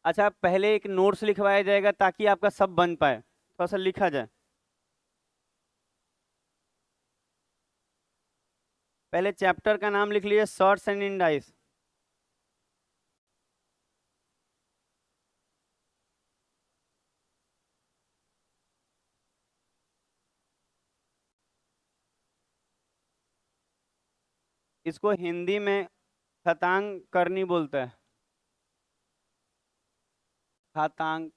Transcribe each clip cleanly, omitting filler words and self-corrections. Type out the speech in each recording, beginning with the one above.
अच्छा, पहले एक नोट्स लिखवाया जाएगा ताकि आपका सब बन पाए, थोड़ा सा लिखा जाए। पहले चैप्टर का नाम लिख लीजिए, शॉर्ट्स एंड इंडाइस। इसको हिंदी में खतांग करनी बोलता है। खातांक।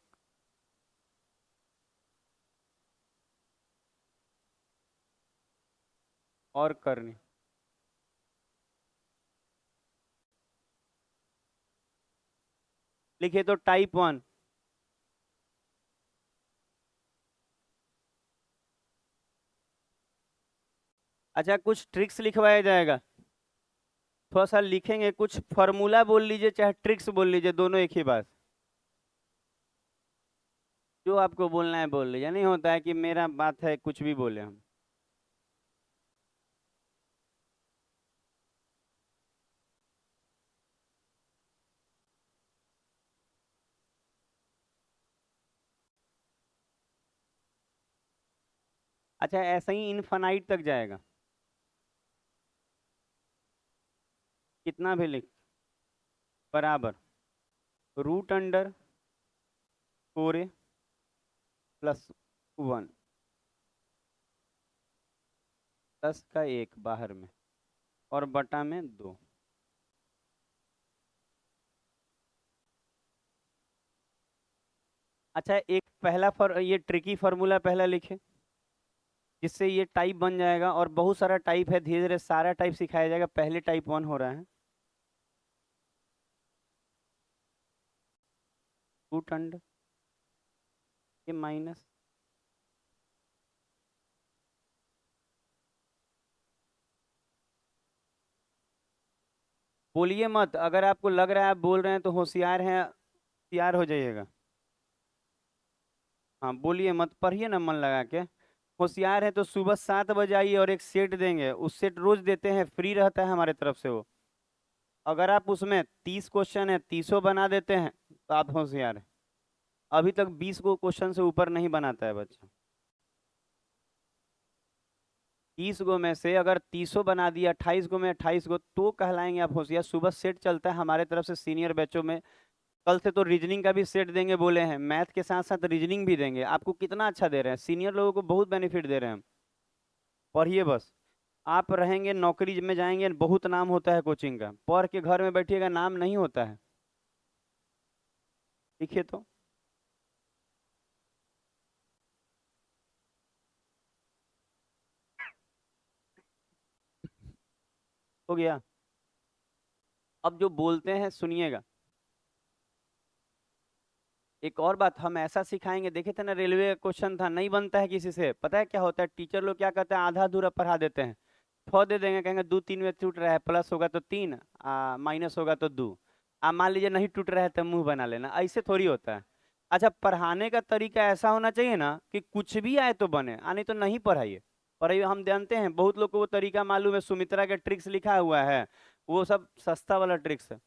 और करनी। लिखिए तो टाइप 1। अच्छा, कुछ ट्रिक्स लिखवाया जाएगा। थोड़ा सा लिखेंगे, कुछ फॉर्मूला बोल लीजिए चाहे ट्रिक्स बोल लीजिए, दोनों एक ही बात। जो आपको बोलना है बोल लीजिए, नहीं होता है कि मेरा बात है कुछ भी बोले हम। अच्छा, ऐसा ही इनफाइनाइट तक जाएगा। कितना भी लिख, बराबर √4a +1, 10 का 1 बाहर में और बटा में 2। अच्छा, एक पहला ये ट्रिकी फार्मूला पहला लिखे, जिससे ये टाइप बन जाएगा। और बहुत सारा टाइप है, धीरे धीरे सारा टाइप सिखाया जाएगा, पहले टाइप 1 हो रहा है। √, ये माइनस। बोलिए मत, अगर आपको लग रहा है आप बोल रहे हैं तो होशियार हैं, होशियार हो जाइएगा। हाँ बोलिए मत, पढ़िए ना मन लगा के। होशियार है तो सुबह 7 बजे आइए और एक सेट देंगे, उस सेट रोज देते हैं, फ्री रहता है हमारे तरफ से वो। अगर आप उसमें 30 क्वेश्चन है, 30 बना देते हैं तो आप होशियार हैं। अभी तक 20 क्वेश्चन से ऊपर नहीं बनाता है बच्चा। 30 में से अगर 30 बना दिया, 28 में 28 तो कहलाएंगे आप होशियार। सुबह सेट चलता है हमारे तरफ से सीनियर बैचों में। कल से तो रीजनिंग का भी सेट देंगे बोले हैं, मैथ के साथ साथ रीजनिंग भी देंगे। आपको कितना अच्छा दे रहे हैं, सीनियर लोगों को बहुत बेनिफिट दे रहे हैं हम। पढ़िए बस। आप रहेंगे नौकरी में जाएंगे, बहुत नाम होता है कोचिंग का, पढ़ के घर में बैठिएगा नाम नहीं होता है। लिखिए तो। हो गया। अब जो बोलते हैं सुनिएगा। एक और बात हम ऐसा सिखाएंगे, देखे थे ना रेलवे का क्वेश्चन था, नहीं बनता है किसी से। पता है क्या होता है, टीचर लोग क्या करते हैं, आधा अधूरा पढ़ा देते हैं। दे देंगे, कहेंगे 2 3 में टूट रहा है, प्लस होगा तो 3, माइनस होगा तो 2। मान लीजिए नहीं टूट रहा है तो मुंह बना लेना, ऐसे थोड़ी होता है। अच्छा, पढ़ाने का तरीका ऐसा होना चाहिए ना कि कुछ भी आए तो बने, आने तो नहीं पढ़ाइए। पढ़ाइए, हम जानते हैं बहुत लोग को वो तरीका मालूम है, सुमित्रा का ट्रिक्स लिखा हुआ है, वो सब सस्ता वाला ट्रिक्स है।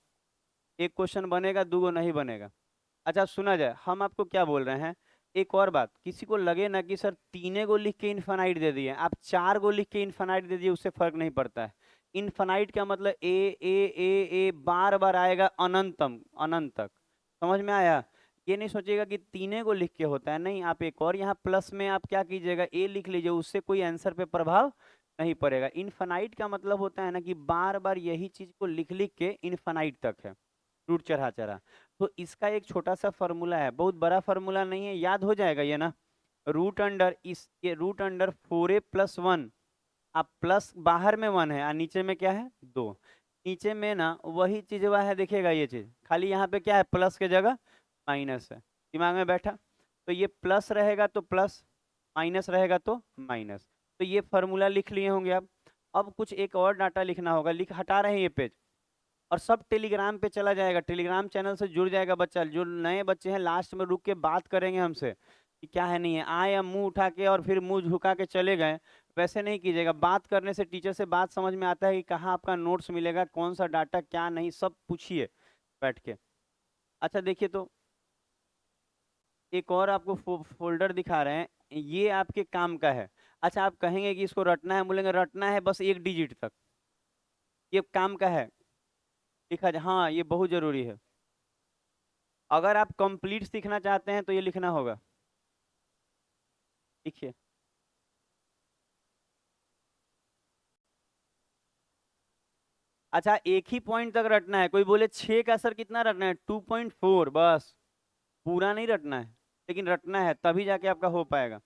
एक क्वेश्चन बनेगा, 2 नहीं बनेगा। अच्छा सुना जाए, हम आपको क्या बोल रहे हैं। एक और बात, किसी को लगे ना कि सर 3 गो लिख के इन्फानाइट दे दिए, आप 4 गो लिख के इन्फानाइट दे दिए, उससे फर्क नहीं पड़ता है। इन्फानाइट का मतलब ए बार बार आएगा अनंतम, अनंत तक। समझ में आया। ये नहीं सोचिएगा कि 3 गो लिख के होता है, नहीं। आप एक और यहाँ प्लस में आप क्या कीजिएगा, ए लिख लीजिए, उससे कोई आंसर पे प्रभाव नहीं पड़ेगा। इन्फानाइट का मतलब होता है ना कि बार बार यही चीज को लिख लिख के इन्फानाइट तक है, रूट चढ़ा चढ़ा। तो इसका एक छोटा सा फॉर्मूला है, बहुत बड़ा फॉर्मूला नहीं है, याद हो जाएगा ये ना। √4a+1। आप प्लस बाहर में 1 है और नीचे में क्या है, 2। नीचे में ना वही चीज वह है, देखिएगा ये चीज, खाली यहाँ पे क्या है, प्लस के जगह माइनस है। दिमाग में बैठा। तो ये प्लस रहेगा तो प्लस, माइनस रहेगा तो माइनस। तो ये फॉर्मूला लिख लिए होंगे आप। अब कुछ एक और डाटा लिखना होगा, लिख हटा रहे हैं ये पेज। और सब टेलीग्राम पे चला जाएगा, टेलीग्राम चैनल से जुड़ जाएगा बच्चा। जो नए बच्चे हैं लास्ट में रुक के बात करेंगे हमसे कि क्या है नहीं है, आए या मुंह उठा के और फिर मुंह झुका के चले गए, वैसे नहीं कीजिएगा। बात करने से टीचर से बात समझ में आता है कि कहाँ आपका नोट्स मिलेगा, कौन सा डाटा क्या नहीं, सब पूछिए बैठ के। अच्छा देखिए तो, एक और आपको फोल्डर दिखा रहे हैं, ये आपके काम का है। अच्छा आप कहेंगे कि इसको रटना है, बोलेंगे रटना है बस एक डिजिट तक, ये काम का है, लिखा जाए। हाँ ये बहुत जरूरी है। अगर आप कंप्लीट सीखना चाहते हैं तो ये लिखना होगा। लिखिए। अच्छा एक ही पॉइंट तक रटना है, कोई बोले 6 का सर कितना रटना है, 2.4 बस, पूरा नहीं रटना है, लेकिन रटना है तभी जाके आपका हो पाएगा।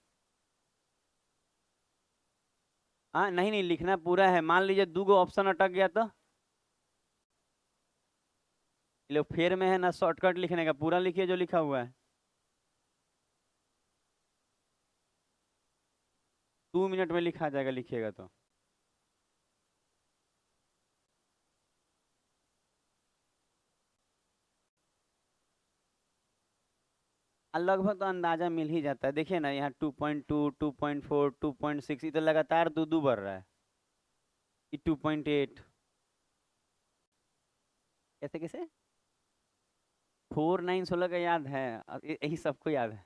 हाँ नहीं नहीं, लिखना पूरा है। मान लीजिए 2 ऑप्शन अटक गया तो ये लोग फेर में है ना शॉर्टकट लिखने का, पूरा लिखिए जो लिखा हुआ है। 2 मिनट में लिखा जाएगा, लिखिएगा तो। लगभग तो अंदाजा मिल ही जाता है। देखिए ना यहाँ 2.2, 2.4, 2.6, ये तो लगातार दो दो बढ़ रहा है। ये 2.8, कैसे कैसे 4, 9, 16 का याद है, यही सबको याद है।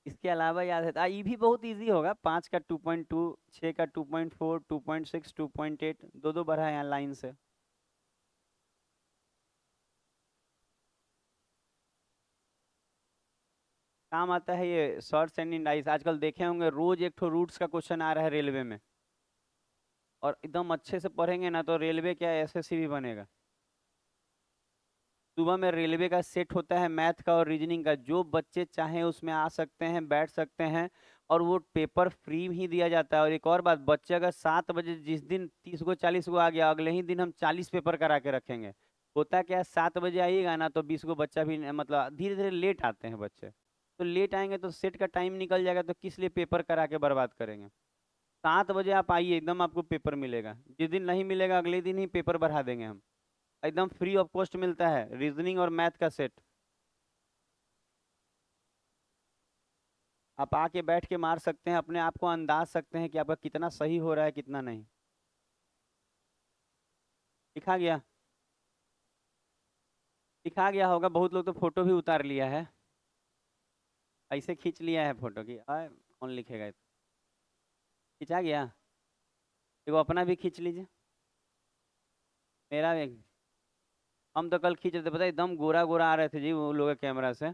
इसके अलावा याद है ये भी बहुत इजी होगा। 5 का 2.2, 6 का 2.4, 2.6, 2.8, दो दो बढ़ा है यहाँ लाइन से। काम आता है ये शॉर्ट्स एंड इंडाइस। आजकल देखे होंगे रोज एक ठो रूट्स का क्वेश्चन आ रहा है रेलवे में, और एकदम अच्छे से पढ़ेंगे ना तो रेलवे क्या एसएससी भी बनेगा। सुबह में रेलवे का सेट होता है मैथ का और रीजनिंग का, जो बच्चे चाहें उसमें आ सकते हैं, बैठ सकते हैं, और वो पेपर फ्री ही दिया जाता है। और एक और बात, बच्चे अगर 7 बजे जिस दिन 30 गो 40 गो आ गया, अगले ही दिन हम 40 पेपर करा के रखेंगे। होता क्या है, 7 बजे आइएगा ना तो 20 गो बच्चा भी मतलब धीरे धीरे लेट आते हैं बच्चे, तो लेट आएंगे तो सेट का टाइम निकल जाएगा, तो किस लिए पेपर करा के बर्बाद करेंगे। 7 बजे आप आइए, एकदम आपको पेपर मिलेगा। जिस दिन नहीं मिलेगा अगले दिन ही पेपर बढ़ा देंगे हम। एकदम फ्री ऑफ कॉस्ट मिलता है रीजनिंग और मैथ का सेट। आप आके बैठ के मार सकते हैं, अपने आप को अंदाज सकते हैं कि आपका कितना सही हो रहा है कितना नहीं। लिखा गया, लिखा गया होगा। बहुत लोग तो फोटो भी उतार लिया है, ऐसे खींच लिया है फोटो की, कौन लिखेगा ये तो। खींचा गया, एगो अपना भी खींच लीजिए, मेरा भी। हम तो कल खींच रहे थे, पता है एकदम गोरा गोरा आ रहे थे जी वो लोग कैमरा से।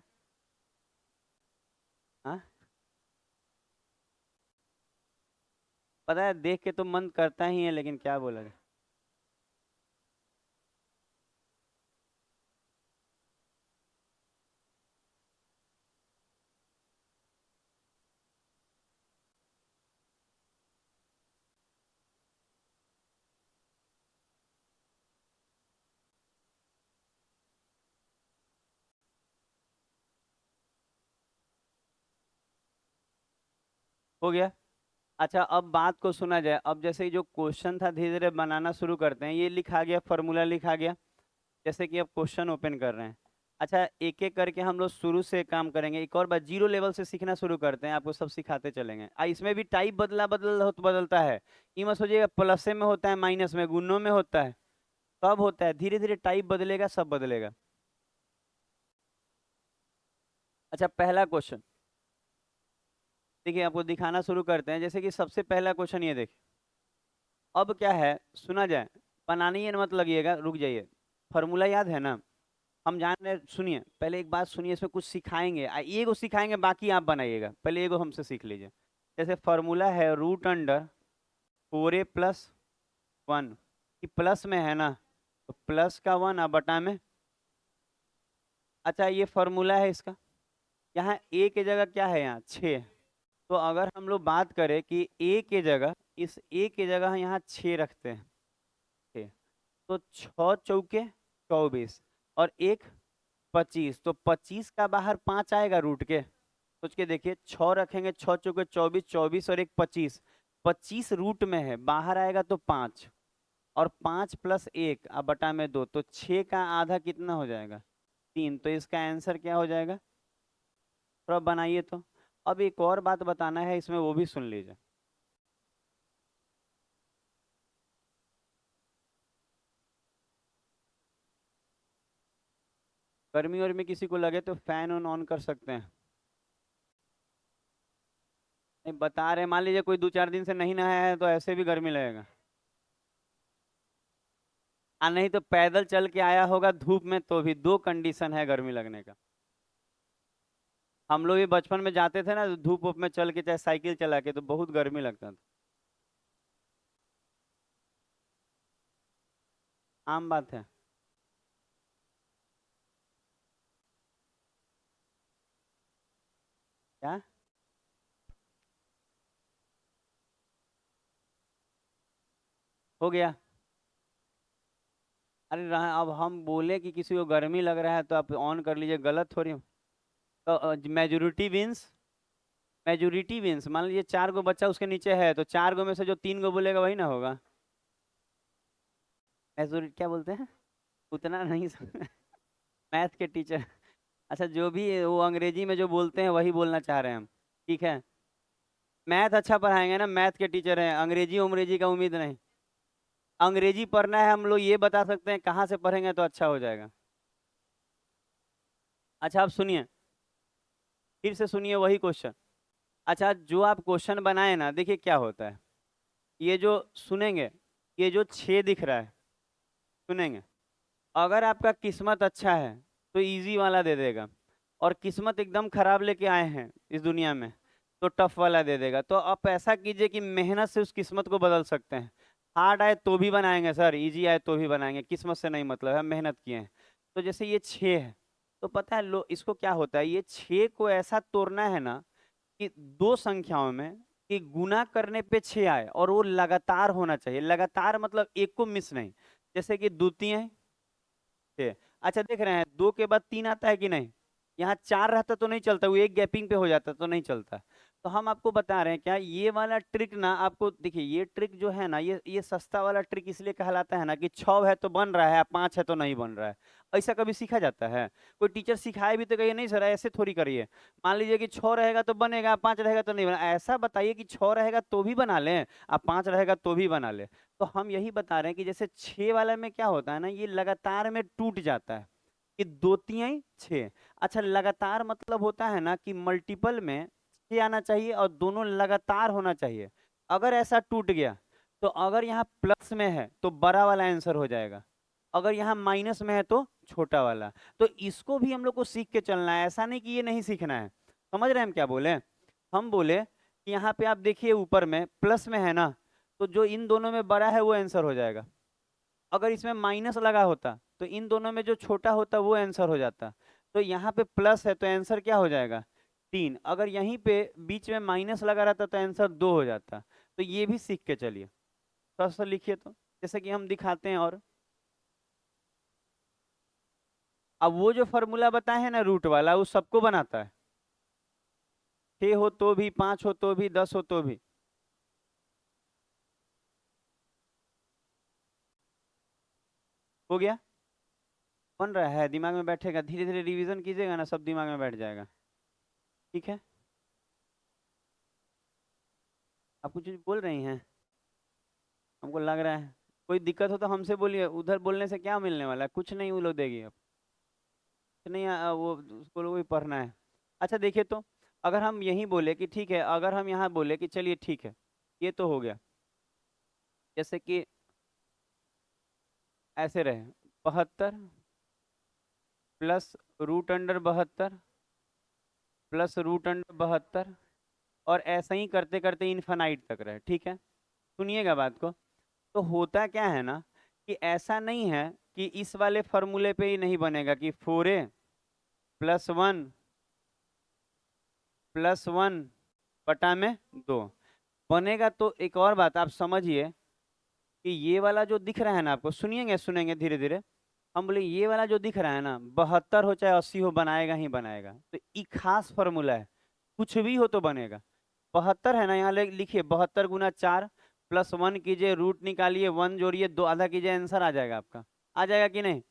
हाँ पता है, देख के तो मन करता ही है, लेकिन क्या बोला जाए। हो गया। अच्छा अब बात को सुना जाए। अब जैसे जो क्वेश्चन था धीरे धीरे बनाना शुरू करते हैं। ये लिखा गया, फॉर्मूला लिखा गया, जैसे कि अब क्वेश्चन ओपन कर रहे हैं। अच्छा एक एक करके हम लोग शुरू से काम करेंगे। एक और बात, जीरो लेवल से सीखना शुरू करते हैं, आपको सब सिखाते चलेंगे। इसमें भी टाइप बदलता है। ये मत सोचिएगा प्लस में होता है, माइनस में, गुणों में होता है, सब होता है। धीरे धीरे टाइप बदलेगा, सब बदलेगा। अच्छा पहला क्वेश्चन देखिए, आपको दिखाना शुरू करते हैं। जैसे कि सबसे पहला क्वेश्चन ये देखिए। अब क्या है, सुना जाए, बनानी है मत लगिएगा, रुक जाइए। फॉर्मूला याद है ना, हम जान रहे। सुनिए पहले एक बात सुनिए, इसमें कुछ सिखाएंगे, ये को सिखाएंगे, बाकी आप बनाइएगा। पहले ये को हमसे सीख लीजिए। जैसे फॉर्मूला है रूट अंडर 4a+1, कि प्लस में है ना, तो प्लस का 1 अब बटा में। अच्छा ये फॉर्मूला है इसका। यहाँ a की जगह क्या है, यहाँ 6। तो अगर हम लोग बात करें कि a की जगह, इस a की जगह यहाँ 6 रखते हैं, 6, तो 6 चौके 24, और एक 25, तो 25 का बाहर 5 आएगा रूट के। सोच के देखिए, 6 रखेंगे, 6 चौके 24, 24 और एक 25, 25 रूट में है, बाहर आएगा तो 5, और 5+1 अब बटा में 2, तो 6 का आधा कितना हो जाएगा, 3। तो इसका आंसर क्या हो जाएगा, थोड़ा बनाइए तो। अब एक और बात बताना है इसमें, वो भी सुन लीजिए। गर्मी और में किसी को लगे तो फैन ऑन कर सकते हैं। नहीं बता रहे, मान लीजिए कोई 2-4 दिन से नहीं नहाया है तो ऐसे भी गर्मी लगेगा। नहीं तो पैदल चल के आया होगा धूप में तो भी दो कंडीशन है गर्मी लगने का। हम लोग भी बचपन में जाते थे ना धूप वूप में चल के चाहे साइकिल चला के तो बहुत गर्मी लगता था। आम बात है। क्या? हो गया। अरे अब हम बोले कि किसी को गर्मी लग रहा है तो आप ऑन कर लीजिए, गलत थोड़ी। तो मेजोरिटी विंस मान लीजिए 4 गो बच्चा उसके नीचे है तो 4 गो में से जो 3 गो बोलेगा वही ना होगा। मेजोरिटी क्या बोलते हैं? उतना नहीं मैथ के टीचर। अच्छा जो भी है, वो अंग्रेजी में जो बोलते हैं वही बोलना चाह रहे हैं हम। ठीक है। मैथ अच्छा पढ़ाएंगे ना, मैथ के टीचर हैं, अंग्रेजी अंग्रेजी का उम्मीद नहीं। अंग्रेजी पढ़ना है हम लोग ये बता सकते हैं, कहाँ से पढ़ेंगे तो अच्छा हो जाएगा। अच्छा आप सुनिए, फिर से सुनिए वही क्वेश्चन। अच्छा जो आप क्वेश्चन बनाए ना, देखिए क्या होता है। ये जो सुनेंगे, ये जो 6 दिख रहा है, सुनेंगे। अगर आपका किस्मत अच्छा है तो इजी वाला दे देगा, और किस्मत एकदम खराब लेके आए हैं इस दुनिया में तो टफ वाला दे देगा। तो आप ऐसा कीजिए कि मेहनत से उस किस्मत को बदल सकते हैं। हार्ड आए तो भी बनाएंगे सर, इजी आए तो भी बनाएंगे, किस्मत से नहीं मतलब है, हम मेहनत किए हैं। तो जैसे ये 6 है, तो पता है लो इसको क्या होता है, ये 6 को ऐसा तोड़ना है ना कि दो संख्याओं में कि गुना करने पे 6 आए और वो लगातार होना चाहिए। लगातार मतलब एक को मिस नहीं। जैसे कि द्वितीय अच्छा देख रहे हैं 2 के बाद 3 आता है कि नहीं। यहाँ 4 रहता तो नहीं चलता, वो एक गैपिंग पे हो जाता तो नहीं चलता। तो हम आपको बता रहे हैं क्या, ये वाला ट्रिक ना आपको देखिए, ये ट्रिक जो है ना, ये सस्ता वाला ट्रिक इसलिए कहलाता है ना कि 6 है तो बन रहा है, 5 है तो नहीं बन रहा है। ऐसा कभी सीखा जाता है? कोई टीचर सिखाए भी तो कहिए नहीं सर ऐसे थोड़ी करिए। मान लीजिए कि 6 रहेगा तो बनेगा, 5 रहेगा तो नहीं बना, ऐसा बताइए कि 6 रहेगा तो भी बना लें, अब 5 रहेगा तो भी बना ले। तो हम यही बता रहे हैं कि जैसे 6 वाला में क्या होता है ना, ये लगातार में टूट जाता है कि दो तिहाई 6। अच्छा लगातार मतलब होता है ना कि मल्टीपल में 6 आना चाहिए और दोनों लगातार होना चाहिए। अगर ऐसा टूट गया तो अगर यहाँ प्लस में है तो बड़ा वाला आंसर हो जाएगा, अगर यहाँ माइनस में है तो छोटा वाला। तो इसको भी हम लोग को सीख के चलना है, ऐसा नहीं कि ये नहीं सीखना है। समझ रहे हैं हम क्या बोले? हम बोले कि यहाँ पे आप देखिए ऊपर में प्लस में है ना, तो जो इन दोनों में बड़ा है वो आंसर हो जाएगा। अगर इसमें माइनस लगा होता तो इन दोनों में जो छोटा होता वो आंसर हो जाता। तो यहाँ पे प्लस है तो आंसर क्या हो जाएगा 3। अगर यहीं पे बीच में माइनस लगा रहता तो आंसर 2 हो जाता। तो ये भी सीख के चलिए। थोड़ा सा लिखिए तो, जैसे कि हम दिखाते हैं। और अब वो जो फॉर्मूला बताए हैं ना रूट वाला, वो सबको बनाता है। 6 हो तो भी, 5 हो तो भी, 10 हो तो भी। हो गया। बन रहा है, दिमाग में बैठेगा, धीरे धीरे रिवीजन कीजिएगा ना सब दिमाग में बैठ जाएगा। ठीक है। आप कुछ बोल रही हैं? हमको लग रहा है कोई दिक्कत हो तो हमसे बोलिए, उधर बोलने से क्या मिलने वाला है, कुछ नहीं वो लोग देगी अब। कुछ नहीं वो उसको लोग भी पढ़ना है। अच्छा देखिए तो, अगर हम यही बोले कि ठीक है, अगर हम यहाँ बोले कि चलिए ठीक है, ये तो हो गया। जैसे कि ऐसे रहे 72 plus root under 72 plus root under 72, और ऐसा ही करते करते इनफाइनाइट तक रहे। ठीक है। सुनिएगा बात को। तो होता क्या है ना कि ऐसा नहीं है कि इस वाले फॉर्मूले पे ही नहीं बनेगा कि 4a प्लस 1 प्लस 1 बटा में 2 बनेगा। तो एक और बात आप समझिए कि ये वाला जो दिख रहा है ना आपको, सुनिएंगे सुनेंगे धीरे धीरे। हम बोले ये वाला जो दिख रहा है ना 72 हो चाहे 80 हो बनाएगा ही बनाएगा। तो ये खास फॉर्मूला है, कुछ भी हो तो बनेगा। 72 है ना, यहाँ लिखिए 72 × 4 प्लस 1 कीजिए, रूट निकालिए, 1 जोड़िए, 2 आधा कीजिए, आंसर आ जाएगा आपका। आ जाएगा कि नहीं?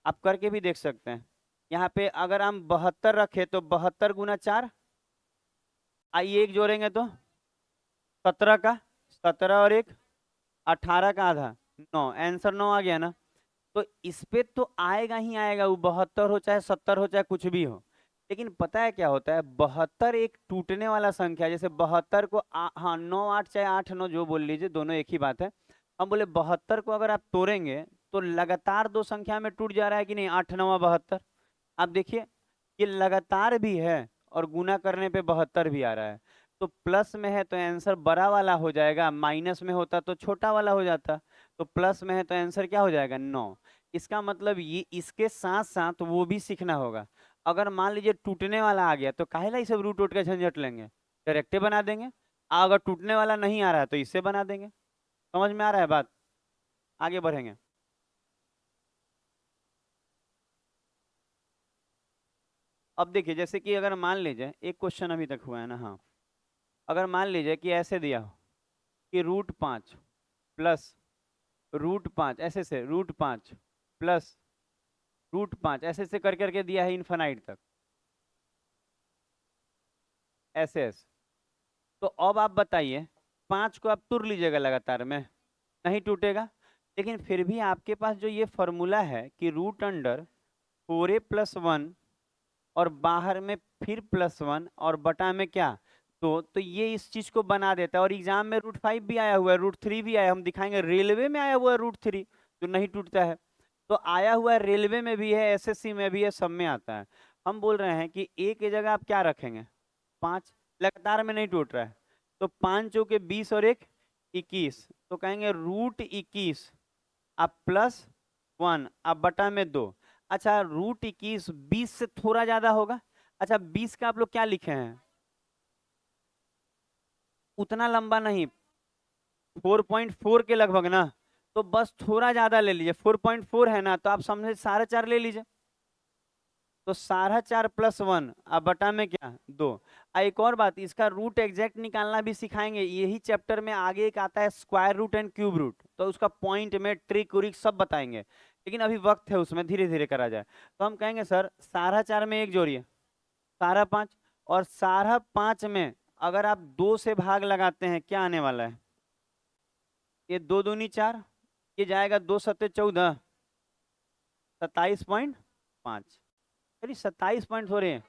आप करके भी देख सकते हैं। यहाँ पे अगर हम 72 रखे तो 72 × 4, आइए एक जोड़ेंगे तो 17 का, 17 और 1 18 का आधा 9, आंसर 9 आ गया ना। तो इस पे तो आएगा ही आएगा, वो 72 हो चाहे 70 हो चाहे कुछ भी हो। लेकिन पता है क्या होता है, 72 एक टूटने वाला संख्या है। जैसे 72 को हाँ 9 8 चाहे 8 9 जो बोल लीजिए, दोनों एक ही बात है। हम बोले 72 को अगर आप तोड़ेंगे तो लगातार दो संख्या में टूट जा रहा है कि नहीं, 8 9 72। आप देखिए ये लगातार भी है और गुना करने पे 72 भी आ रहा है। तो प्लस में है तो आंसर बड़ा वाला हो जाएगा, माइनस में होता तो छोटा वाला हो जाता। तो प्लस में है तो आंसर क्या हो जाएगा, 9। इसका मतलब ये इसके साथ साथ वो भी सीखना होगा। अगर मान लीजिए टूटने वाला आ गया तो काहे ला इसे रूट उठ के झंझट लेंगे, डायरेक्टे बना देंगे। अगर टूटने वाला नहीं आ रहा है तो इससे बना देंगे। समझ में आ रहा है बात? आगे बढ़ेंगे। अब देखिए जैसे कि अगर मान लीजिए एक क्वेश्चन अभी तक हुआ है ना, हाँ, अगर मान लीजिए कि ऐसे दिया हो कि √5 प्लस √5 ऐसे से √5 प्लस √5 ऐसे से कर करके दिया है इन्फानाइट तक, ऐसे ऐसे। तो अब आप बताइए, 5 को आप तुर लीजिएगा लगातार में, नहीं टूटेगा। लेकिन फिर भी आपके पास जो ये फॉर्मूला है कि √4a+1 और बाहर में फिर +1 और बटा में क्या, तो ये इस चीज को बना देता है। और एग्जाम में √5 भी आया हुआ है, √3 भी आया, हम दिखाएंगे। रेलवे में आया हुआ है √3 जो नहीं टूटता है। तो आया हुआ है रेलवे में भी है, एसएससी में भी है, सब में आता है। हम बोल रहे हैं कि ए की जगह आप क्या रखेंगे, 5, लगातार में नहीं टूट रहा है। तो 5 चौके 20 और 1 21, तो कहेंगे √21 अब +1 अब बटा में 2। अच्छा √21 20 से थोड़ा ज्यादा होगा। अच्छा 20 का आप लोग क्या लिखे हैं, उतना लंबा नहीं, 4.4 के लगभग ना। तो बस थोड़ा ज्यादा ले लीजिए, 4.4 है ना, तो आप समझे 4.5 ले लीजिए। तो 4.5 + 1 अब बटा में क्या, 2। एक और बात, इसका रूट एग्जैक्ट निकालना भी सिखाएंगे, यही चैप्टर में आगे एक आता है square root and cube root, तो उसका पॉइंट में ट्रिक उरिक सब बताएंगे। लेकिन अभी वक्त है उसमें, धीरे धीरे करा जाए। तो हम कहेंगे सर 4.5 में एक जोड़िए 5.5, और 5.5 में अगर आप 2 से भाग लगाते हैं क्या आने वाला है, ये 2 दूनी 4, ये जाएगा 2 सत्ते 14, 27.5। अरे 27 पॉइंट हो रहे हैं,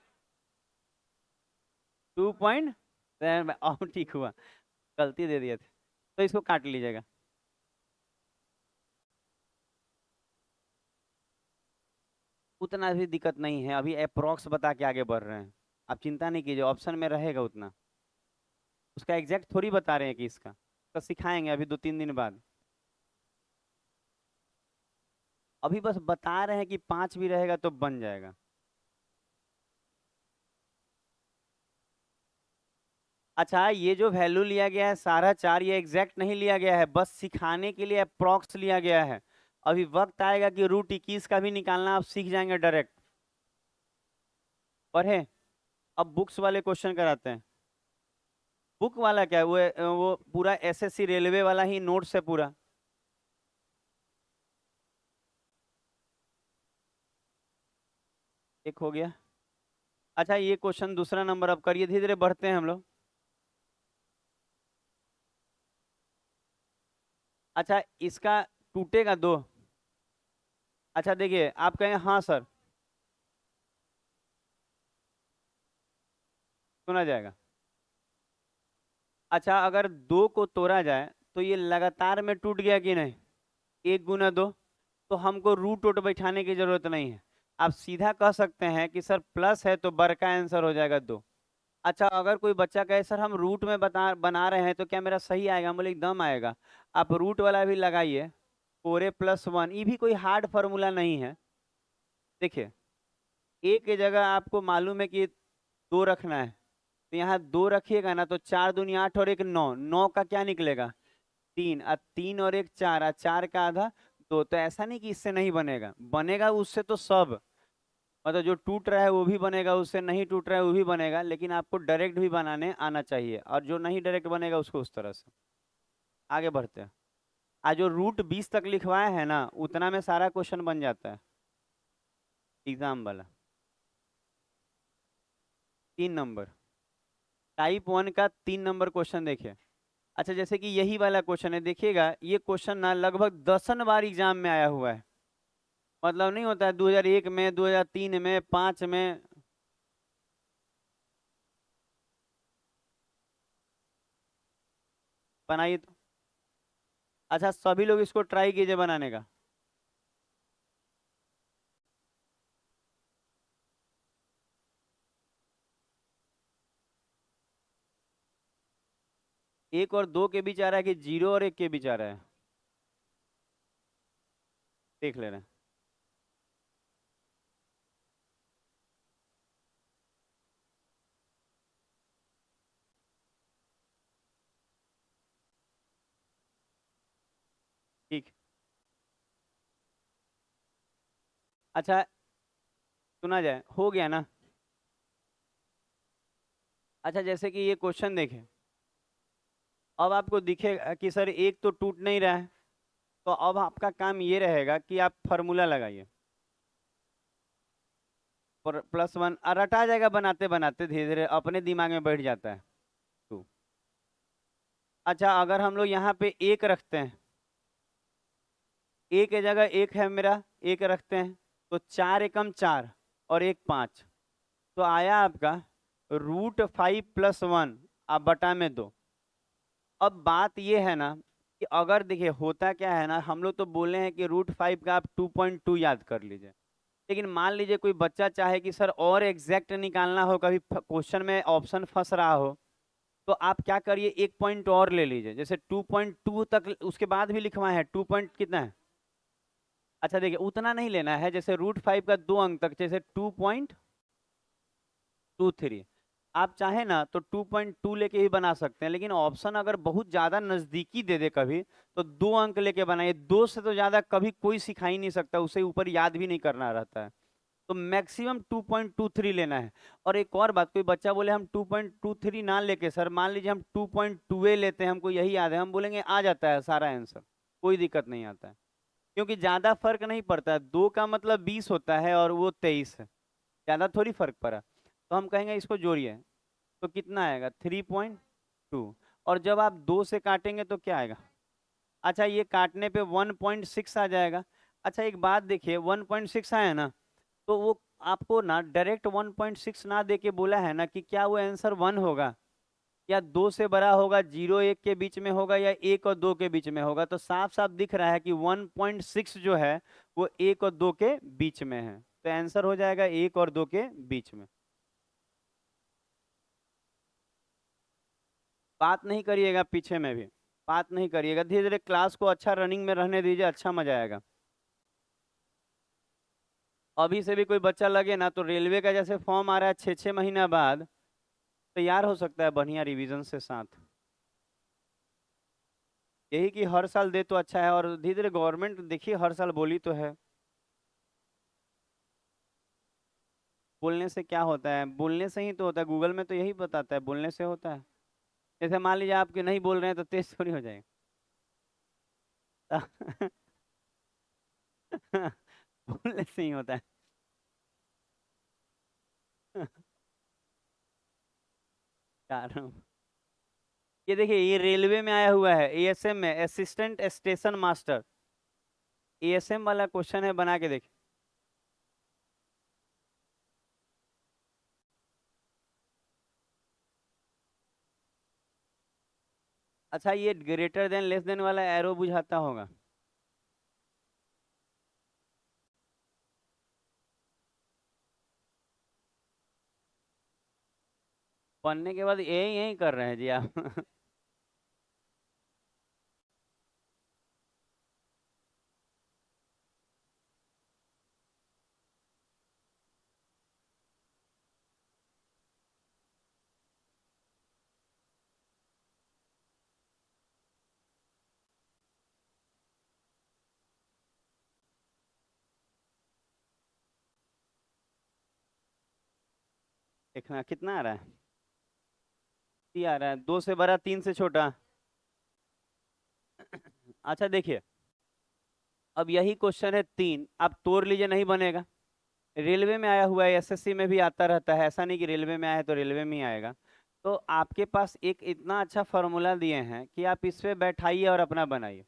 2 ठीक हुआ, गलती दे दिए थे। तो इसको काट लीजिएगा। उतना भी दिक्कत नहीं है, अभी अप्रोक्स बता के आगे बढ़ रहे हैं। आप चिंता नहीं कीजिए, ऑप्शन में रहेगा उतना। उसका एग्जैक्ट थोड़ी बता रहे हैं कि इसका, तो सिखाएंगे अभी 2 3 दिन बाद। अभी बस बता रहे हैं कि 5 भी रहेगा तो बन जाएगा। अच्छा ये जो वैल्यू लिया गया है 4.5, ये एग्जैक्ट नहीं लिया गया है, बस सिखाने के लिए अप्रोक्स लिया गया है। अभी वक्त आएगा कि √21 का भी निकालना आप सीख जाएंगे डायरेक्ट। पढ़े, अब बुक्स वाले क्वेश्चन कराते हैं। बुक वाला क्या है, वो पूरा एसएससी रेलवे वाला ही नोट्स है पूरा। एक हो गया। अच्छा ये क्वेश्चन दूसरा नंबर अब करिए, धीरे धीरे बढ़ते हैं हम लोग। अच्छा इसका टूटेगा 2। अच्छा देखिए आप कहें हाँ सर, सुना जाएगा। अच्छा अगर 2 को तोड़ा जाए तो ये लगातार में टूट गया कि नहीं, 1 × 2, तो हमको रूट वोट बैठाने की जरूरत नहीं है। आप सीधा कह सकते हैं कि सर प्लस है तो बर का आंसर हो जाएगा 2। अच्छा अगर कोई बच्चा कहे सर हम रूट में बना रहे हैं तो क्या मेरा सही आएगा, हम बोले एकदम आएगा। आप रूट वाला भी लगाइए, 4a+1, ये भी कोई हार्ड फार्मूला नहीं है। देखिए ए की जगह आपको मालूम है कि 2 रखना है, तो यहाँ 2 रखिएगा ना, तो 4 दूनी 8 और 1 9, 9 का क्या निकलेगा, 3, और 3 और 1 4, और 4 का आधा 2। तो ऐसा नहीं कि इससे नहीं बनेगा, बनेगा उससे तो सब, मतलब जो टूट रहा है वो भी बनेगा, उससे नहीं टूट रहा है वो भी बनेगा, लेकिन आपको डायरेक्ट भी बनाने आना चाहिए, और जो नहीं डायरेक्ट बनेगा उसको उस तरह से। आगे बढ़ते हैं। आज जो √20 तक लिखवाए हैं ना, उतना में सारा क्वेश्चन बन जाता है एग्जाम वाला। 3 नंबर, टाइप 1 का 3 नंबर क्वेश्चन देखिए। अच्छा जैसे कि यही वाला क्वेश्चन है, देखिएगा ये क्वेश्चन ना लगभग 10 बार एग्जाम में आया हुआ है। मतलब नहीं होता है 2001 में, 2003 में, 5 में। बनाइए तो। अच्छा, सभी लोग इसको ट्राई कीजिए बनाने का। एक और दो के बीच आ रहा है कि जीरो और एक के बीच आ रहा है? देख ले रहे हैं। ठीक। अच्छा, सुना जाए, हो गया ना? अच्छा, जैसे कि ये क्वेश्चन देखें, अब आपको दिखेगा कि सर एक तो टूट नहीं रहा है, तो अब आपका काम ये रहेगा कि आप फॉर्मूला लगाइए। +1 और रटा जाएगा, बनाते बनाते धीरे धीरे अपने दिमाग में बैठ जाता है। टू। अच्छा, अगर हम लोग यहाँ पे एक रखते हैं, एक की जगह एक है मेरा, एक रखते हैं, तो 4 एकम 4 और एक 5, तो आया आपका √5 + 1 आप बटा में 2। अब बात ये है ना कि अगर देखिए होता क्या है ना, हम लोग तो बोले हैं कि √5 का आप 2.2 याद कर लीजिए। लेकिन मान लीजिए कोई बच्चा चाहे कि सर और एग्जैक्ट निकालना हो, कभी क्वेश्चन में ऑप्शन फंस रहा हो, तो आप क्या करिए, एक पॉइंट और ले लीजिए, जैसे 2.2 तक उसके बाद भी लिखवाए हैं, 2 पॉइंट कितना है। अच्छा देखिए, उतना नहीं लेना है, जैसे √5 का 2 अंक तक, जैसे 2.23। आप चाहे ना तो 2.2 लेके ही बना सकते हैं, लेकिन ऑप्शन अगर बहुत ज्यादा नजदीकी दे दे कभी, तो 2 अंक लेके बनाइए। दो से तो ज्यादा कभी कोई सिखा ही नहीं सकता, उसे ऊपर याद भी नहीं करना रहता है। तो मैक्सिमम 2.23 लेना है। और एक और बात, कोई बच्चा बोले हम 2.23 ना लेके सर, मान लीजिए हम 2.2 लेते हैं, हमको यही याद है, हम बोलेंगे आ जाता है सारा आंसर, कोई दिक्कत नहीं आता है। क्योंकि ज्यादा फर्क नहीं पड़ता है, 2 का मतलब 20 होता है और वो 23 है, ज्यादा थोड़ी फर्क पड़ा। तो हम कहेंगे इसको जोड़िए, तो कितना आएगा, 3.2। और जब आप 2 से काटेंगे तो क्या आएगा? अच्छा, ये काटने पे 1.6 आ जाएगा। अच्छा, एक बात देखिए, 1.6 आया ना, तो वो आपको ना डायरेक्ट 1.6 ना दे के बोला है ना कि क्या वो आंसर 1 होगा, या 2 से बड़ा होगा, 0 1 के बीच में होगा, या 1 और 2 के बीच में होगा। तो साफ साफ दिख रहा है कि 1.6 जो है वो 1 और 2 के बीच में है, तो आंसर हो जाएगा 1 और 2 के बीच में। बात नहीं करिएगा पीछे में भी, बात नहीं करिएगा, धीरे धीरे क्लास को अच्छा रनिंग में रहने दीजिए, अच्छा मजा आएगा। अभी से भी कोई बच्चा लगे ना, तो रेलवे का जैसे फॉर्म आ रहा है 6 6 महीना बाद, तैयार हो सकता है बढ़िया रिवीजन से साथ। यही कि हर साल दे तो अच्छा है, और धीरे धीरे गवर्नमेंट देखिए हर साल बोली तो है। बोलने से क्या होता है, बोलने से ही तो होता है, गूगल में तो यही बताता है, बोलने से होता है। जैसे मान लीजिए आपके नहीं बोल रहे हैं तो तेज थोड़ी हो जाएगा। बोलने से ही होता है। कारण, ये देखिए ये रेलवे में आया हुआ है, एएसएम में, असिस्टेंट स्टेशन मास्टर, एएसएम वाला क्वेश्चन है, बना के देखिए। अच्छा, ये ग्रेटर देन लेस देन वाला एरो बुझाता होगा। पढ़ने के बाद यही यही कर रहे हैं जी आप। देखना कितना आ रहा है, 3 आ रहा है, 2 से बड़ा, 3 से छोटा। अच्छा देखिए, अब यही क्वेश्चन है 3, आप तोड़ लीजिए, नहीं बनेगा। रेलवे में आया हुआ है, एसएससी में भी आता रहता है, ऐसा नहीं कि रेलवे में आया है तो रेलवे में ही आएगा। तो आपके पास एक इतना अच्छा फॉर्मूला दिए हैं कि आप इस पे बैठाइए और अपना बनाइए,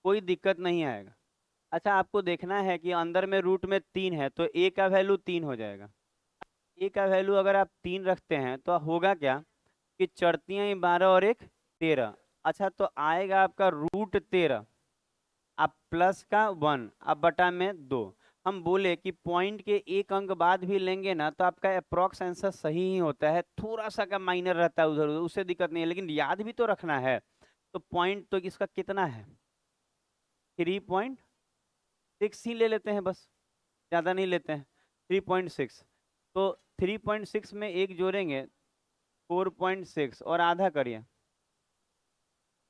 कोई दिक्कत नहीं आएगा। अच्छा आपको देखना है कि अंदर में रूट में 3 है तो a का वैल्यू 3 हो जाएगा। a का वैल्यू अगर आप 3 रखते हैं तो होगा क्या कि चढ़तियाँ ही 12 और एक 13। अच्छा तो आएगा आपका √13, आप प्लस का 1, अब बटा में 2। हम बोले कि पॉइंट के एक अंक बाद भी लेंगे ना तो आपका अप्रोक्स आंसर सही ही होता है, थोड़ा सा का माइनर रहता है उधर उधर, उससे दिक्कत नहीं है, लेकिन याद भी तो रखना है। तो पॉइंट तो इसका कितना है, 3.6 ही ले लेते हैं बस, ज़्यादा नहीं लेते हैं, 3.6। तो 3.6 में एक जोड़ेंगे 4.6 और आधा करिए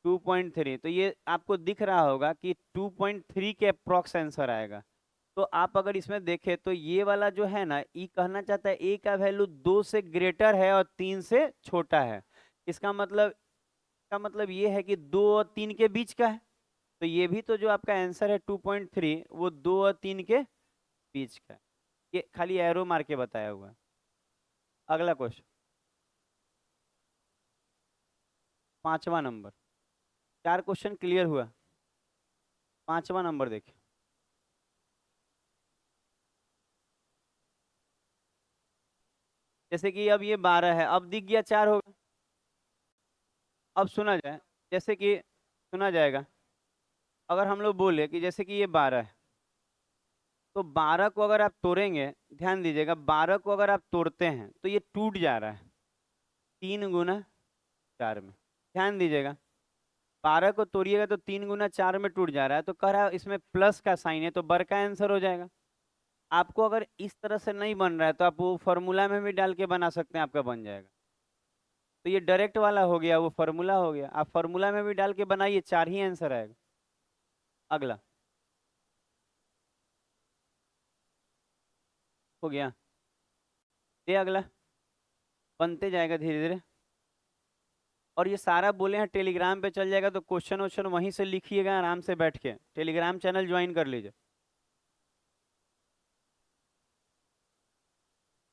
2.3, तो ये आपको दिख रहा होगा कि 2.3 के अप्रोक्स आंसर आएगा। तो आप अगर इसमें देखें तो ये वाला जो है ना, ई कहना चाहता है ए का वैल्यू 2 से ग्रेटर है और 3 से छोटा है। इसका मतलब ये है कि 2 और 3 के बीच का है। तो ये भी तो जो आपका आंसर है 2.3 वो 2 और 3 के बीच का है। ये खाली एरो मार के बताया हुआ है। अगला क्वेश्चन, 5वां नंबर। 4 क्वेश्चन क्लियर हुआ, 5वां नंबर देखिए। जैसे कि अब ये 12 है, अब दिख गया 4 होगा। अब सुना जाए, जैसे कि सुना जाएगा, अगर हम लोग बोले कि जैसे कि ये 12 है तो 12 को अगर आप तोड़ेंगे, ध्यान दीजिएगा, 12 को अगर आप तोड़ते हैं तो ये टूट जा रहा है 3 × 4 में। ध्यान दीजिएगा, 12 को तोड़िएगा तो 3 × 4 में टूट जा रहा है, तो कह रहा है इसमें प्लस का साइन है तो बर का आंसर हो जाएगा। आपको अगर इस तरह से नहीं बन रहा है तो आप वो फॉर्मूला में भी डाल के बना सकते हैं, आपका बन जाएगा। तो ये डायरेक्ट वाला हो गया, वो फॉर्मूला हो गया, आप फॉर्मूला में भी डाल के बनाइए, 4 ही आंसर आएगा। अगला हो गया, ये अगला बनते जाएगा धीरे धीरे। और ये सारा बोले हैं टेलीग्राम पे चल जाएगा, तो क्वेश्चन वोश्चन वहीं से लिखिएगा आराम से बैठ के, टेलीग्राम चैनल ज्वाइन कर लीजिए।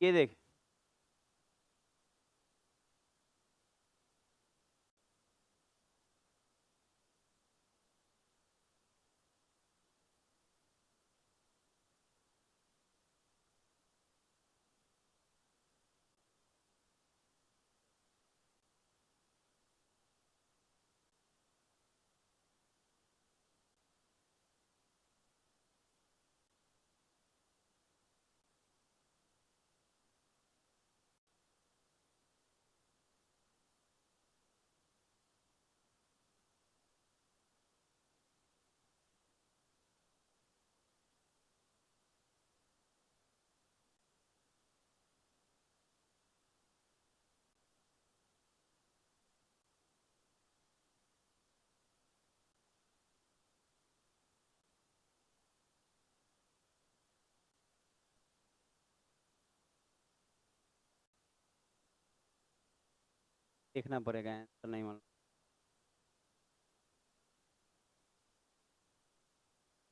ये देख, देखना पड़ेगा आंसर, नहीं मालूम।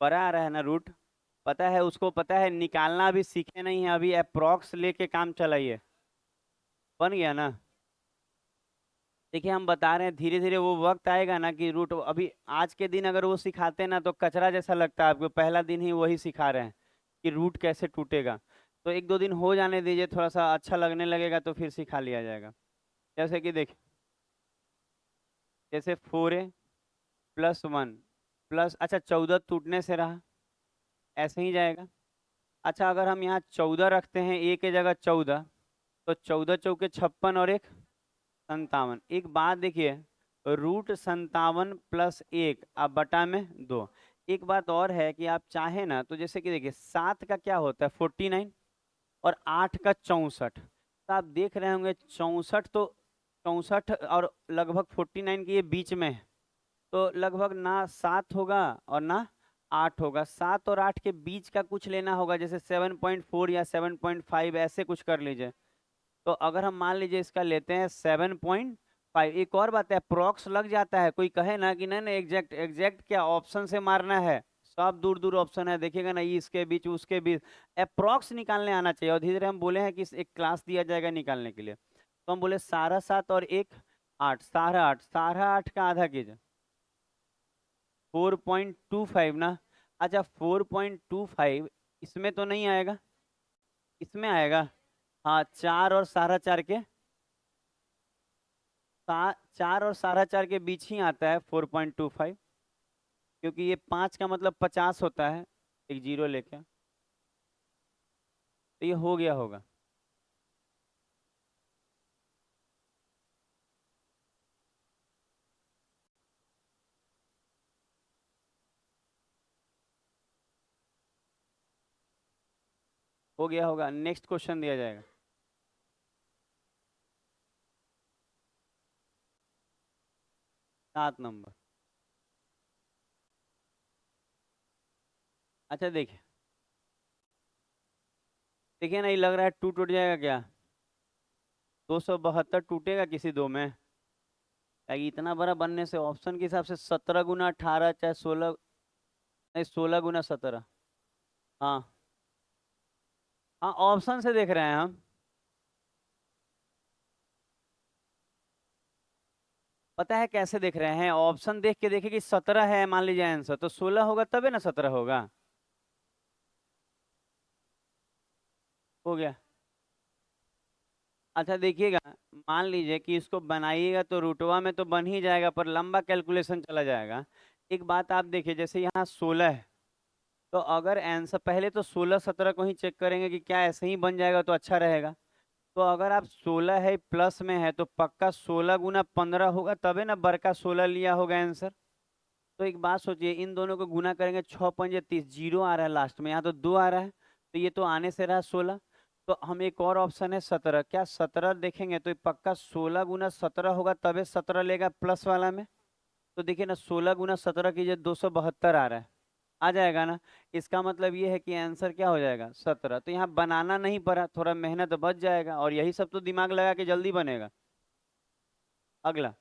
बड़ा आ रहा है ना रूट, पता है उसको, पता है निकालना अभी सीखे नहीं है, अभी अप्रोक्स लेके काम चलाइए, बन गया ना। देखिए हम बता रहे हैं धीरे धीरे, वो वक्त आएगा ना कि रूट, अभी आज के दिन अगर वो सिखाते ना तो कचरा जैसा लगता है आपको, पहला दिन ही वही सिखा रहे हैं कि रूट कैसे टूटेगा। तो 1-2 दिन हो जाने दीजिए, थोड़ा सा अच्छा लगने लगेगा तो फिर सिखा लिया जाएगा। जैसे कि देखिए, जैसे 4a+1 प्लस, अच्छा 14 टूटने से रहा, ऐसे ही जाएगा। अच्छा अगर हम यहाँ 14 रखते हैं, ए के जगह 14, तो 14×4 = 56 और 1 57। एक बात देखिए, √57+1 अब बटा में 2। एक बात और है कि आप चाहे ना तो जैसे कि देखिए 7 का क्या होता है 49 और 8 का 64, तो आप देख रहे होंगे 64 तो 64 और लगभग 49 के ये बीच में है, तो लगभग ना 7 होगा और ना 8 होगा, 7 और 8 के बीच का कुछ लेना होगा, जैसे 7.4 या 7.5 ऐसे कुछ कर लीजिए। तो अगर हम मान लीजिए इसका लेते हैं 7.5, एक और बात है अप्रोक्स लग जाता है, कोई कहे ना कि नहीं नहीं एग्जैक्ट, एग्जैक्ट क्या ऑप्शन से मारना है, सब दूर दूर ऑप्शन है, देखिएगा ना इसके बीच उसके बीच, अप्रोक्स निकालने आना चाहिए। और धीरे धीरे हम बोले हैं कि एक क्लास दिया जाएगा निकालने के लिए, तो हम बोले 7.5 और 1 8, 8.5 का आधा कीजिए 4.25 ना, अच्छा 4.25 इसमें तो नहीं आएगा, इसमें आएगा। हाँ 4 और 4.5 के बीच ही आता है 4.25, क्योंकि ये 5 का मतलब 50 होता है, एक जीरो लेके, तो ये हो गया होगा। हो गया होगा, नेक्स्ट क्वेश्चन दिया जाएगा। 7 नंबर। अच्छा देखिए, देखिए ना, ये लग रहा है टू टूट जाएगा क्या? 272 टूटेगा किसी दो में? ताकि इतना बड़ा बनने से ऑप्शन के हिसाब से 17 × 18 चाहे 16, नहीं 16 × 17। हाँ हाँ, ऑप्शन से देख रहे हैं हम। पता है कैसे देख रहे हैं? ऑप्शन देख के देखे कि 17 है मान लीजिए आंसर, तो 16 होगा तबे ना 17 होगा। हो गया। अच्छा देखिएगा, मान लीजिए कि इसको बनाइएगा तो रूटवा में तो बन ही जाएगा, पर लंबा कैलकुलेशन चला जाएगा। एक बात आप देखिए, जैसे यहाँ 16 है, तो अगर आंसर पहले तो 16 17 को ही चेक करेंगे कि क्या ऐसे ही बन जाएगा तो अच्छा रहेगा। तो अगर आप 16 है प्लस में है तो पक्का 16 × 15 होगा, तबे ना बड़का 16 लिया होगा आंसर। तो एक बात सोचिए, इन दोनों को गुना करेंगे, 6×5 = 30, जीरो आ रहा है लास्ट में, यहाँ तो 2 आ रहा है, तो ये तो आने से रहा 16। तो हम एक और ऑप्शन है 17, क्या 17 देखेंगे तो ये पक्का 16 × 17 होगा, तबे 17 लेगा प्लस वाला में। तो देखिए ना, 16 × 17 कीजिए, 272 आ रहा है, आ जाएगा ना। इसका मतलब ये है कि आंसर क्या हो जाएगा 17। तो यहाँ बनाना नहीं पड़ा, थोड़ा मेहनत बच जाएगा, और यही सब तो दिमाग लगा के जल्दी बनेगा। अगला।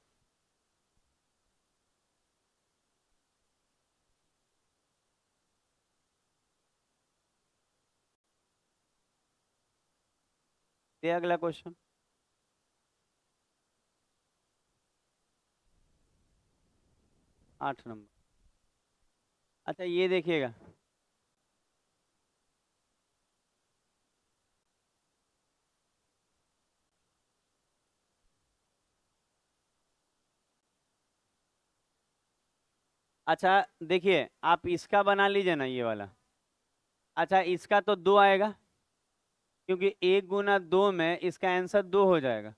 ये अगला क्वेश्चन। 8 नंबर। अच्छा ये देखिएगा, अच्छा देखिए, आप इसका बना लीजिए ना ये वाला। अच्छा इसका तो 2 आएगा, क्योंकि 1 × 2 में इसका आंसर 2 हो जाएगा।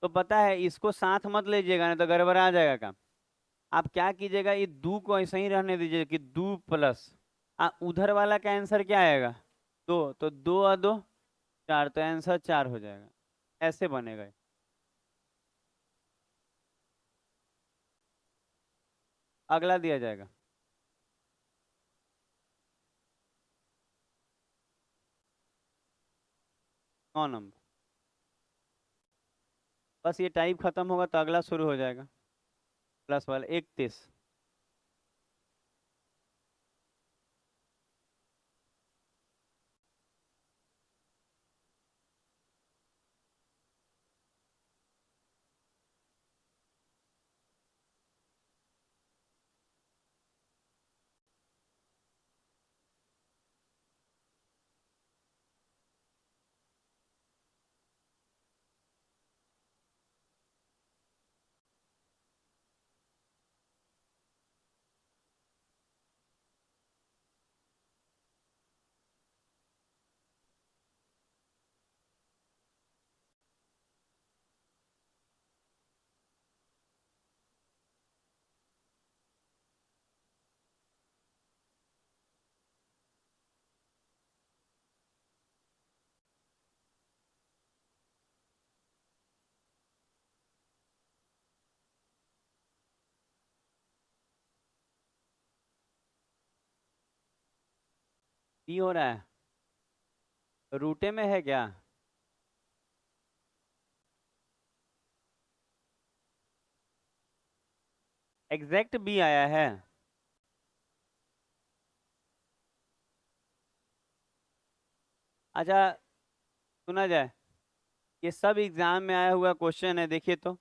तो पता है, इसको साथ मत लीजिएगा, नहीं तो गड़बड़ा जाएगा काम। आप क्या कीजिएगा, ये 2 को ऐसे ही रहने दीजिए कि 2 प्लस उधर वाला का आंसर क्या आएगा? 2, तो 2 और 2 4, तो आंसर 4 हो जाएगा। ऐसे बनेगा ये। अगला दिया जाएगा। 9 नंबर। बस ये टाइप खत्म होगा तो अगला शुरू हो जाएगा, प्लस वाला 31। ये हो रहा है, रूटे में है क्या? एग्जैक्ट बी आया है। अच्छा सुना जाए, ये सब एग्जाम में आया हुआ क्वेश्चन है, देखिए तो।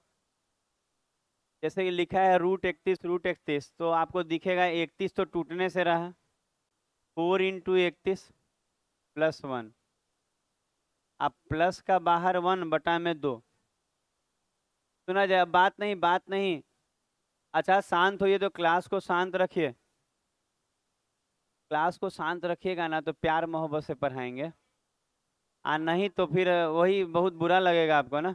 जैसे कि लिखा है रूट 31, रूट 31, तो आपको दिखेगा 31 तो टूटने से रहा, 4 इंटू 31 प्लस 1। अब प्लस का बाहर 1/2। सुना जाए? बात नहीं, बात नहीं। अच्छा शांत होइए, तो क्लास को शांत रखिए। क्लास को शांत रखिएगा ना तो प्यार मोहब्बत से पढ़ाएंगे। नहीं तो फिर वही बहुत बुरा लगेगा आपको ना।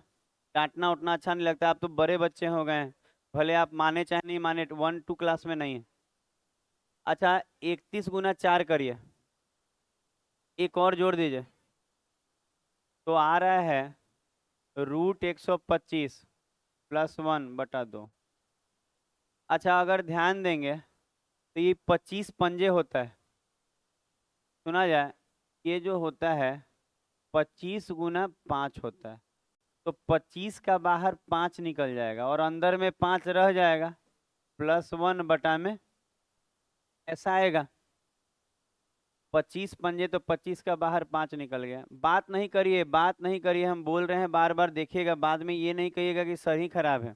डांटना उठना अच्छा नहीं लगता। आप तो बड़े बच्चे हो गए हैं, भले आप माने चाहे नहीं माने, 1-2 क्लास में नहीं है। अच्छा 31 × 4 करिए, एक और जोड़ दीजिए, तो आ रहा है √125 प्लस 1/2। अच्छा अगर ध्यान देंगे तो ये 25 पंजे होता है। सुना जाए? ये जो होता है 25 × 5 होता है। तो 25 का बाहर 5 निकल जाएगा और अंदर में 5 रह जाएगा, प्लस 1 में ऐसा आएगा। 25 पंजे तो 25 का बाहर 5 निकल गया। बात नहीं करिए, बात नहीं करिए, हम बोल रहे हैं बार बार, देखिएगा बाद में ये नहीं कहिएगा कि सर ही खराब है।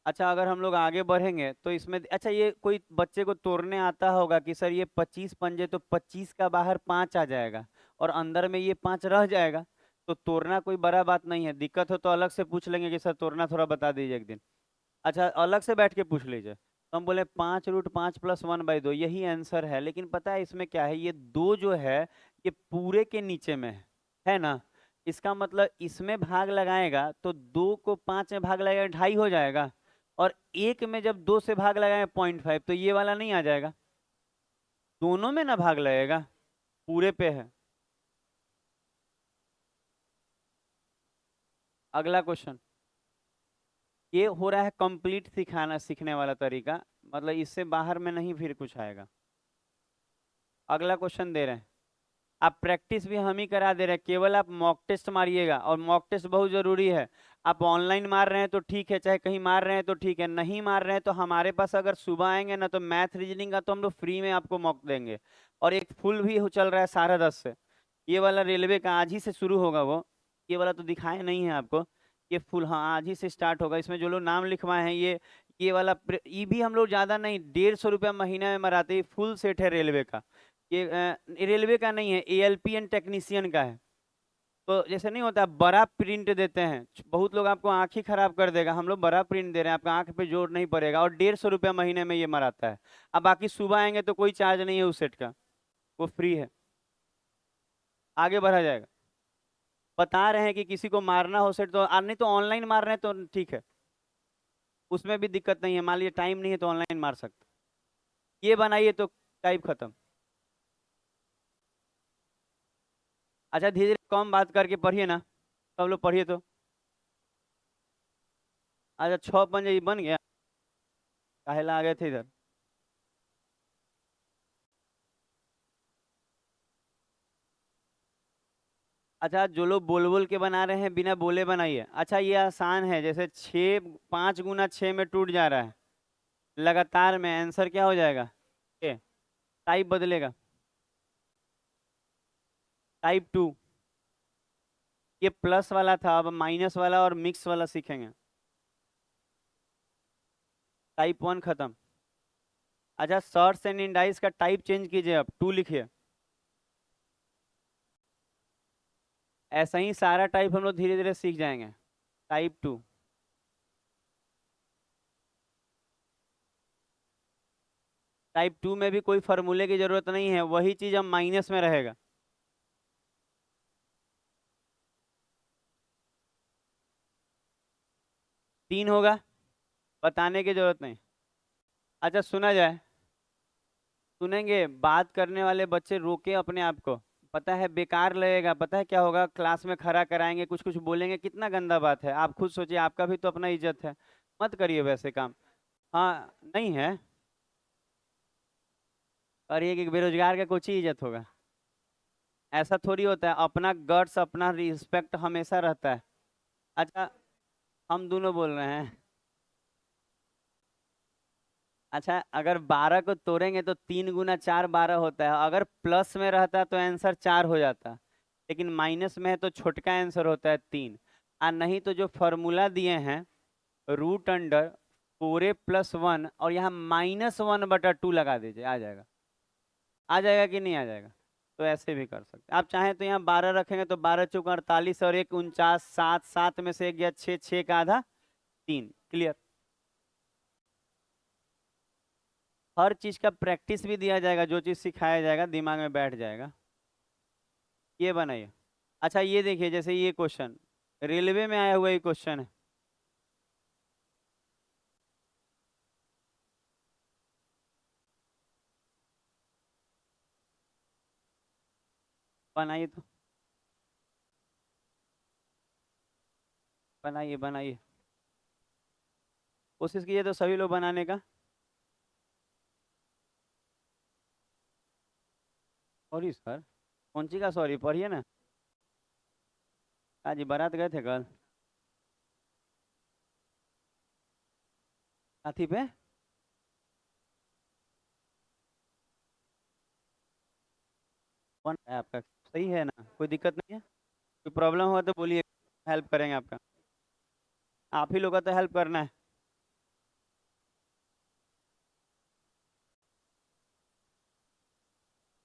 अच्छा अगर हम लोग आगे बढ़ेंगे तो इसमें, अच्छा ये कोई बच्चे को तोड़ने आता होगा कि सर ये 25 पंजे तो 25 का बाहर 5 आ जाएगा और अंदर में ये 5 रह जाएगा, तो तोड़ना कोई बड़ा बात नहीं है। दिक्कत हो तो अलग से पूछ लेंगे कि सर तोड़ना थोड़ा बता दीजिए एक दिन। अच्छा अलग से बैठ के पूछ लीजिए। तो हम बोले 5√5 प्लस 1/2, यही आंसर है। लेकिन पता है इसमें क्या है, ये 2 जो है ये पूरे के नीचे में है ना। इसका मतलब इसमें भाग लगाएगा तो 2 को 5 में भाग लगाएगा 2.5 हो जाएगा, और 1 में जब 2 से भाग लगाएगा 0.5, तो ये वाला नहीं आ जाएगा। दोनों में ना भाग लगेगा, पूरे पे है। अगला क्वेश्चन, ये हो रहा है कंप्लीट सिखाना, सीखने वाला तरीका, मतलब इससे बाहर में नहीं फिर कुछ आएगा। अगला क्वेश्चन दे रहे हैं, आप प्रैक्टिस भी हम ही करा दे रहे हैं, केवल आप मॉक टेस्ट मारिएगा, और मॉक टेस्ट बहुत जरूरी है। आप ऑनलाइन मार रहे हैं तो ठीक है, चाहे कहीं मार रहे हैं तो ठीक है, नहीं मार रहे हैं तो हमारे पास अगर सुबह आएंगे ना तो मैथ रीजनिंग का तो हम लोग फ्री में आपको मॉक देंगे। और एक फुल भी चल रहा है 10:30 से। ये वाला रेलवे का आज ही से शुरू होगा, वो ये वाला तो दिखाए नहीं है आपको। ये फुल हाँ आज ही से स्टार्ट होगा। इसमें जो लोग नाम लिखवाए हैं, ये वाला ये भी हम लोग ज्यादा नहीं, 150 रुपया महीना में मराते हैं। फुल सेट है रेलवे का। ये रेलवे का नहीं है, एएलपी एंड टेक्नीशियन का है। तो जैसे नहीं होता बड़ा प्रिंट देते हैं, बहुत लोग आपको आंख ही खराब कर देगा, हम लोग बड़ा प्रिंट दे रहे हैं, आपका आंख पे जोर नहीं पड़ेगा, और 150 रुपया महीने में ये मराता है। अब बाकी सुबह आएंगे तो कोई चार्ज नहीं है उस सेट का, वो फ्री है। आगे बढ़ा जाएगा। बता रहे हैं कि किसी को मारना हो सेट तो नहीं, तो ऑनलाइन मार रहे हैं तो ठीक है, उसमें भी दिक्कत नहीं है। मान लीजिए टाइम नहीं है तो ऑनलाइन मार सकते। ये बनाइए तो टाइप खत्म। अच्छा धीरे धीरे कम बात करके पढ़िए ना, सब लोग पढ़िए तो। अच्छा 6 पंजे ये बन गया, काहेला आ गए थे इधर। अच्छा जो लोग बोल बोल के बना रहे हैं, बिना बोले बनाइए। अच्छा ये आसान है, जैसे 5 × 6 में टूट जा रहा है लगातार में, आंसर क्या हो जाएगा? टाइप बदलेगा, टाइप 2। ये प्लस वाला था, अब माइनस वाला और मिक्स वाला सीखेंगे। टाइप 1 खत्म। अच्छा शॉर्ट्स एंड इंडाइस का टाइप चेंज कीजिए, अब 2 लिखिए। ऐसा ही सारा टाइप हम लोग धीरे धीरे सीख जाएंगे। टाइप 2। टाइप 2 में भी कोई फॉर्मूले की जरूरत नहीं है, वही चीज अब माइनस में रहेगा। तीन होगा, बताने की जरूरत नहीं। अच्छा सुना जाए, सुनेंगे? बात करने वाले बच्चे रोके अपने आप को, पता है बेकार लगेगा। पता है क्या होगा, क्लास में खड़ा कराएंगे, कुछ कुछ बोलेंगे, कितना गंदा बात है। आप खुद सोचिए, आपका भी तो अपना इज्जत है। मत करिए वैसे काम। हाँ नहीं है, और ये कि बेरोजगार का कुछ ही इज्जत होगा? ऐसा थोड़ी होता है, अपना गट्स अपना रिस्पेक्ट हमेशा रहता है। अच्छा हम दोनों बोल रहे हैं। अच्छा अगर 12 को तोड़ेंगे तो 3 × 4 12 होता है, अगर प्लस में रहता तो आंसर 4 हो जाता, लेकिन माइनस में है तो छोटका आंसर होता है 3। और नहीं तो जो फॉर्मूला दिए हैं, √4a + 1, और यहाँ -1/2 लगा दीजिए, आ जाएगा। आ जाएगा कि नहीं आ जाएगा? तो ऐसे भी कर सकते आप, चाहें तो यहाँ 12 रखेंगे तो 12 चौक 48 और एक 49, 7, 7 में से एक गया 6, 6 का आधा 3। क्लियर? हर चीज का प्रैक्टिस भी दिया जाएगा, जो चीज सिखाया जाएगा दिमाग में बैठ जाएगा। ये बनाइए। अच्छा ये देखिए, जैसे ये क्वेश्चन रेलवे में आया हुआ ये क्वेश्चन है। बनाइए तो, बनाइए बनाइए, कोशिश कीजिए तो सभी लोग बनाने का। सॉरी सर, कौन सी का सॉरी, पढ़िए ना। आज बारात गए थे कल, साथी पे। कौन है आपका? सही है ना, कोई दिक्कत नहीं है? कोई प्रॉब्लम हुआ तो बोलिए, हेल्प करेंगे आपका। आप ही लोग का तो हेल्प करना है।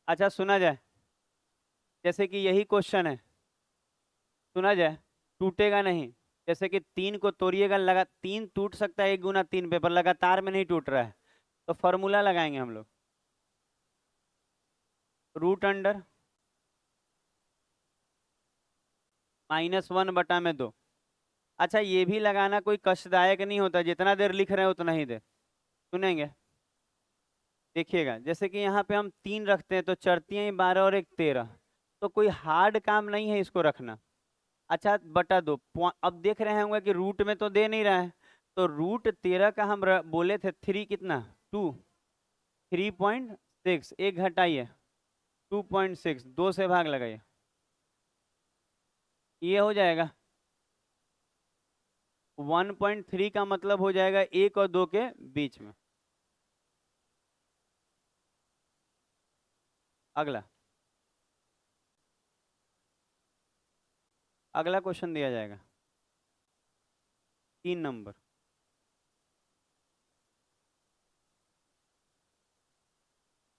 अच्छा सुना जाए, जैसे कि यही क्वेश्चन है, सुना जाए, टूटेगा नहीं। जैसे कि 3 को तोड़िएगा, लगा 3 टूट सकता है 1 गुना 3 पे, पर लगातार में नहीं टूट रहा है। तो फॉर्मूला लगाएंगे हम लोग, रूट अंडर -1/2। अच्छा ये भी लगाना कोई कष्टदायक नहीं होता, जितना देर लिख रहे हैं उतना ही देर सुनेंगे। देखिएगा, जैसे कि यहाँ पे हम 3 रखते हैं तो चरतियाँ ही 12 और एक 13, तो कोई हार्ड काम नहीं है इसको रखना। अच्छा बटा 2, अब देख रहे होंगे कि रूट में तो दे नहीं रहा है, तो रूट 13 का हम बोले थे 3 कितना, 2, 3.6, एक घटाइए 2.6, 2 से भाग लगाइए, ये हो जाएगा 1.3 का मतलब हो जाएगा 1 और 2 के बीच में। अगला, अगला क्वेश्चन दिया जाएगा 3 नंबर।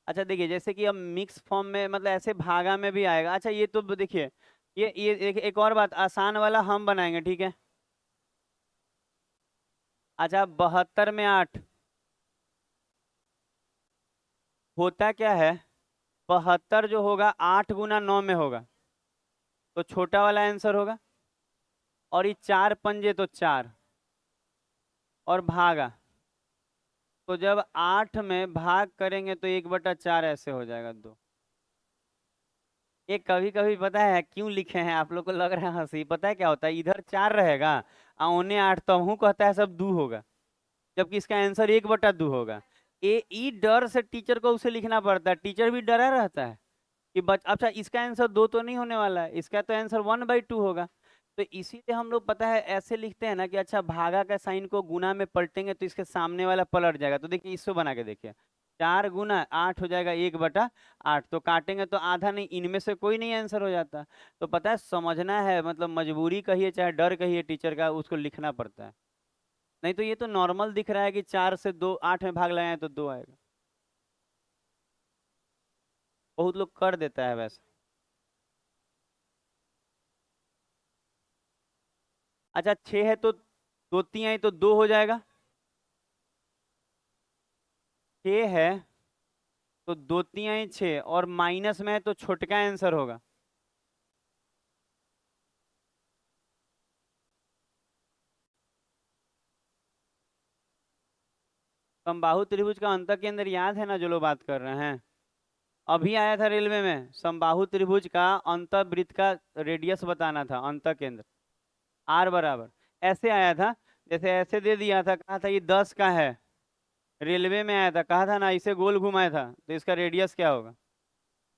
अच्छा देखिए, जैसे कि अब मिक्स फॉर्म में मतलब ऐसे भागा में भी आएगा। अच्छा ये तो देखिए, ये एक और बात, आसान वाला हम बनाएंगे, ठीक है। अच्छा 72 में 8 होता क्या है, 72 जो होगा 8 गुना 9 में होगा, तो छोटा वाला आंसर होगा। और ये 4 पंजे तो 4, और भागा, तो जब 8 में भाग करेंगे तो 1/4 ऐसे हो जाएगा 2। ये कभी कभी पता है क्यों लिखे हैं, आप लोग को लग रहा है हंसी, पता है क्या होता है, इधर 4 रहेगा और उन्हें 8, तो हूँ कहता है सब 2 होगा, जबकि इसका आंसर 1/2 होगा। ये ई डर से टीचर को उसे लिखना पड़ता है, टीचर भी डरा रहता है कि अच्छा इसका आंसर 2 तो नहीं होने वाला है, इसका तो आंसर 1/2 होगा। तो इसीलिए हम लोग पता है ऐसे लिखते हैं ना कि अच्छा भागा का साइन को गुना में पलटेंगे तो इसके सामने वाला पलट जाएगा। तो देखिए इसको बना के देखिए, 4 गुना 8 हो जाएगा 1/8, तो काटेंगे तो आधा नहीं, इनमें से कोई नहीं आंसर हो जाता। तो पता है समझना है, मतलब मजबूरी कहिए चाहे डर कहिए टीचर का, उसको लिखना पड़ता है। नहीं तो ये तो नॉर्मल दिख रहा है कि 4 से 2 8 में भाग लगाए तो 2 आएगा, बहुत लोग कर देता है वैसे। अच्छा 6 है तो 2 3 आई तो 2 हो जाएगा, 6 है तो 2 3 आई 6, और माइनस में है तो छोटका आंसर होगा। समबाहु त्रिभुज का अंतः केंद्र याद है ना, जो लोग बात कर रहे हैं, अभी आया था रेलवे में, समबाहु त्रिभुज का अंतः वृत्त का रेडियस बताना था, अंतः केंद्र आर बराबर ऐसे आया था, जैसे ऐसे दे दिया था, कहा था ये 10 का है, रेलवे में आया था, कहा था ना इसे गोल घुमाया था, तो इसका रेडियस क्या होगा,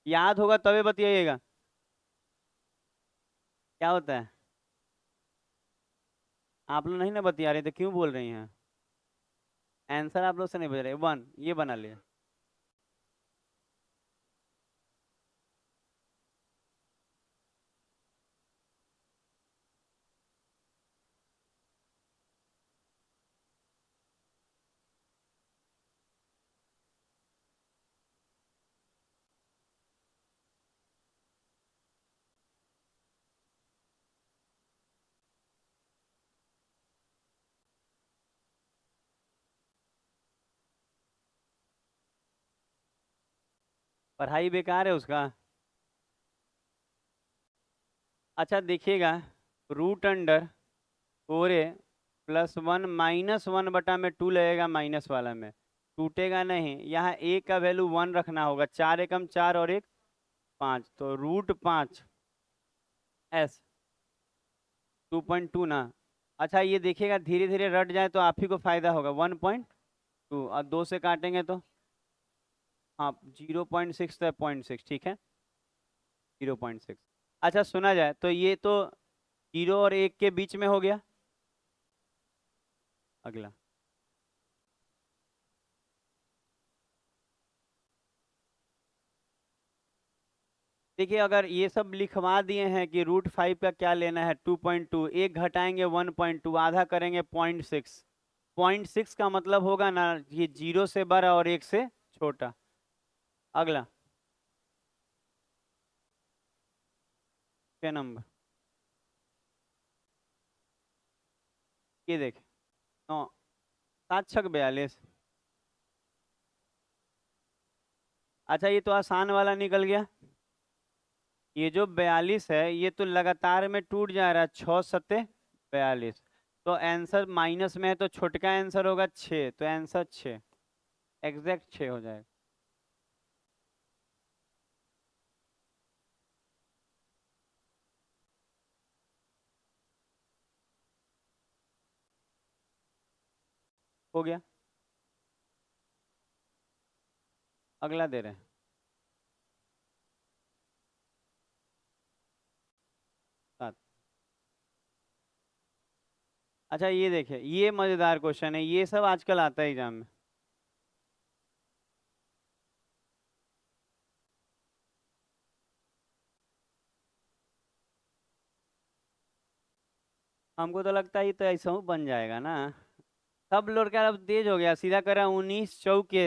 याद होगा तभी बताइएगा। क्या होता है, आप लोग नहीं ना बतिया रहे तो क्यों बोल रही हैं? आंसर आप लोग से नहीं बज रहे, 1 ये बना लिया। पढ़ाई बेकार है उसका। अच्छा देखिएगा, रूट अंडर 4a प्लस 1 -1 बटा में 2 लगेगा माइनस वाला में, टूटेगा नहीं। यहाँ a का वैल्यू 1 रखना होगा, 4 एकम 4 और 1 5, तो √5 s 2.2 ना। अच्छा ये देखिएगा धीरे धीरे रट जाए तो आप ही को फायदा होगा। 1.2 और 2 से काटेंगे तो हाँ 0.6 तो 0.6 ठीक है, 0.6। अच्छा सुना जाए तो ये तो 0 और 1 के बीच में हो गया। अगला देखिए, अगर ये सब लिखवा दिए हैं कि √5 का क्या लेना है 2.2, एक घटाएंगे 1.2, आधा करेंगे 0.6, 0.6 का मतलब होगा ना ये 0 से बड़ा और 1 से छोटा। अगला 6 नंबर, ये देख 9 7 छक 42। अच्छा ये तो आसान वाला निकल गया। ये जो 42 है ये तो लगातार में टूट जा रहा है, 6 सत्ते 42, तो आंसर माइनस में है तो छोटका आंसर होगा 6, तो आंसर 6, एग्जैक्ट 6 हो जाएगा। हो गया। अगला दे रहे हैं। सात। अच्छा ये देखिए, ये मजेदार क्वेश्चन है, ये सब आजकल आता है एग्जाम में। हमको तो लगता है ये तो ऐसा ही बन जाएगा ना। सब लोग का अब तेज हो गया, सीधा करा 19 चौके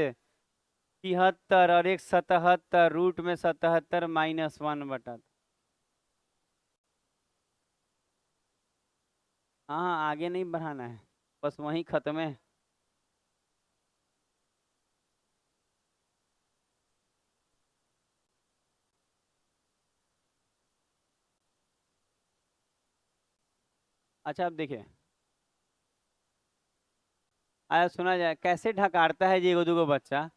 73 और 1 77, रूट में 77 -1 बटा। हाँ हाँ आगे नहीं बढ़ाना है, बस वहीं खत्म है। अच्छा अब देखिए, आया सुना जाए कैसे ढकारता है जी एगो दूगो बच्चा,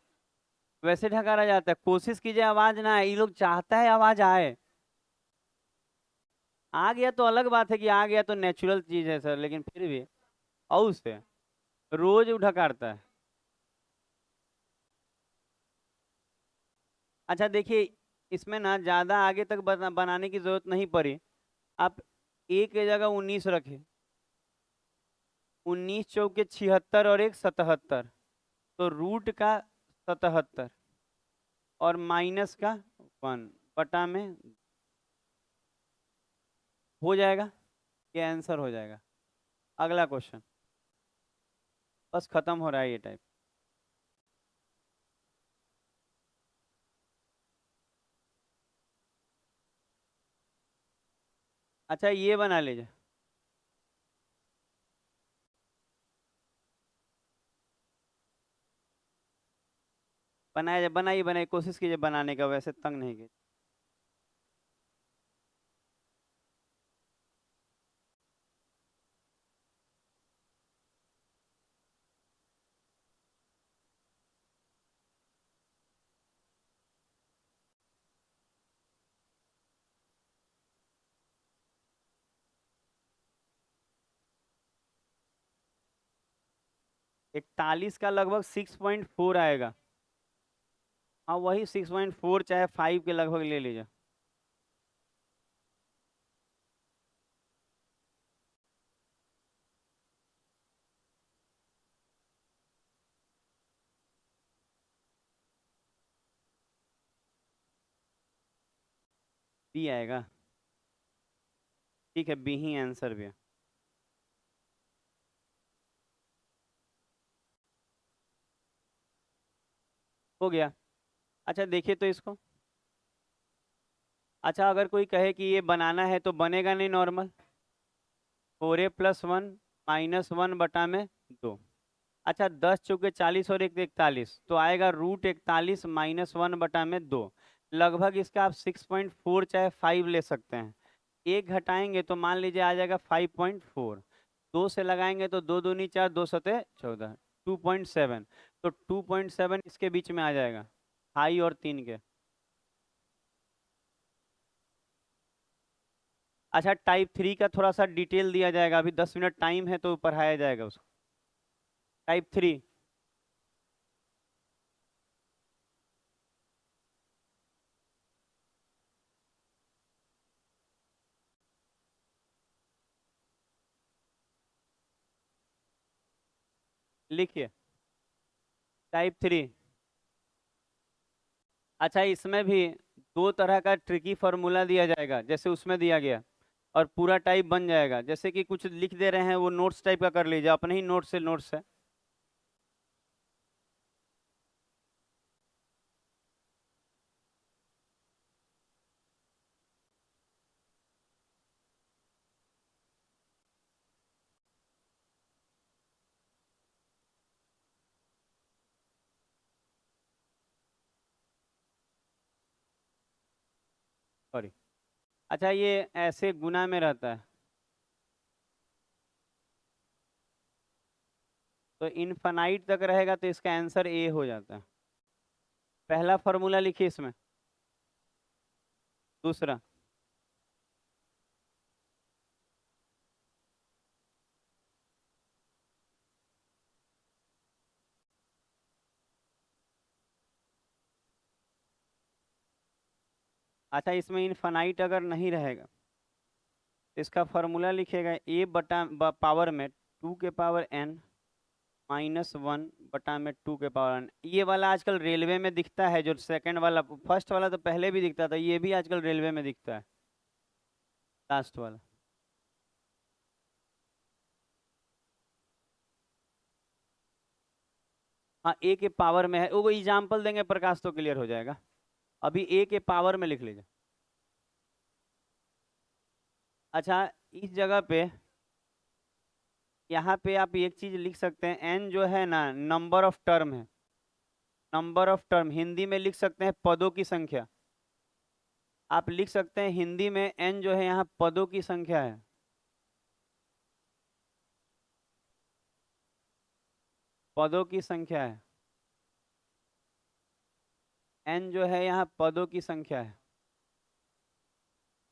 वैसे ढकारा जाता है। कोशिश कीजिए आवाज ना आए, ये लोग चाहता है आवाज आए। आ गया तो अलग बात है कि आ गया तो नेचुरल चीज है सर, लेकिन फिर भी और से रोज ढकारता है। अच्छा देखिए, इसमें ना ज्यादा आगे तक बनाने की जरूरत नहीं पड़ी। आप एक की जगह 19 रखे, 19 चौके 76 और 1 77, तो रूट का 77 और माइनस का 1 बटा में हो जाएगा, ये आंसर हो जाएगा। अगला क्वेश्चन, बस खत्म हो रहा है ये टाइप। अच्छा ये बना लीजिए। बनाया बनाइए बनाइए, कोशिश कीजिए बनाने का, वैसे तंग नहीं कीजिए। 41 का लगभग 6.4 आएगा। हाँ वही 6.4 चाहे 5 के लगभग ले लीजिए। बी आएगा, ठीक है, बी ही आंसर भी है। हो गया। अच्छा देखिए तो इसको, अच्छा अगर कोई कहे कि ये बनाना है तो बनेगा नहीं नॉर्मल, 4a+1 -1 बटा में 2। अच्छा 10 चौके 40 और 1 41, तो आएगा √41 -1 बटा में 2। लगभग इसका आप 6.4 चाहे 5 ले सकते हैं। एक घटाएंगे तो मान लीजिए आ जाएगा 5.4। 2 से लगाएंगे तो 2 दूनी 4, 2 सते 14, 2.7। तो 2.7 इसके बीच में आ जाएगा, हाई और 3 के। अच्छा, टाइप 3 का थोड़ा सा डिटेल दिया जाएगा, अभी 10 मिनट टाइम है तो पढ़ाया जाएगा उसको। टाइप 3 लिखिए, टाइप 3। अच्छा, इसमें भी दो तरह का ट्रिकी फार्मूला दिया जाएगा जैसे उसमें दिया गया, और पूरा टाइप बन जाएगा। जैसे कि कुछ लिख दे रहे हैं वो नोट्स टाइप का कर लीजिए, अपने ही नोट्स है। सॉरी। अच्छा, ये ऐसे गुना में रहता है तो इनफाइनाइट तक रहेगा तो इसका आंसर ए हो जाता है। पहला फार्मूला लिखिए इसमें। दूसरा, अच्छा इसमें इनफाइनाइट अगर नहीं रहेगा तो इसका फार्मूला लिखिएगा ए बटा पावर में 2 के पावर n -1 बटा में 2 के पावर n। ये वाला आजकल रेलवे में दिखता है, जो सेकंड वाला, फर्स्ट वाला तो पहले भी दिखता था, ये भी आजकल रेलवे में दिखता है, लास्ट वाला। हाँ, ए के पावर में है, वो एग्जाम्पल देंगे प्रकाश तो क्लियर हो जाएगा। अभी ए के पावर में लिख लीजिए। अच्छा, इस जगह पे यहाँ पे आप एक चीज लिख सकते हैं, एन जो है ना नंबर ऑफ टर्म है। नंबर ऑफ टर्म हिंदी में लिख सकते हैं पदों की संख्या। आप लिख सकते हैं हिंदी में एन जो है यहाँ पदों की संख्या है। पदों की संख्या है। एन जो है यहाँ पदों की संख्या है।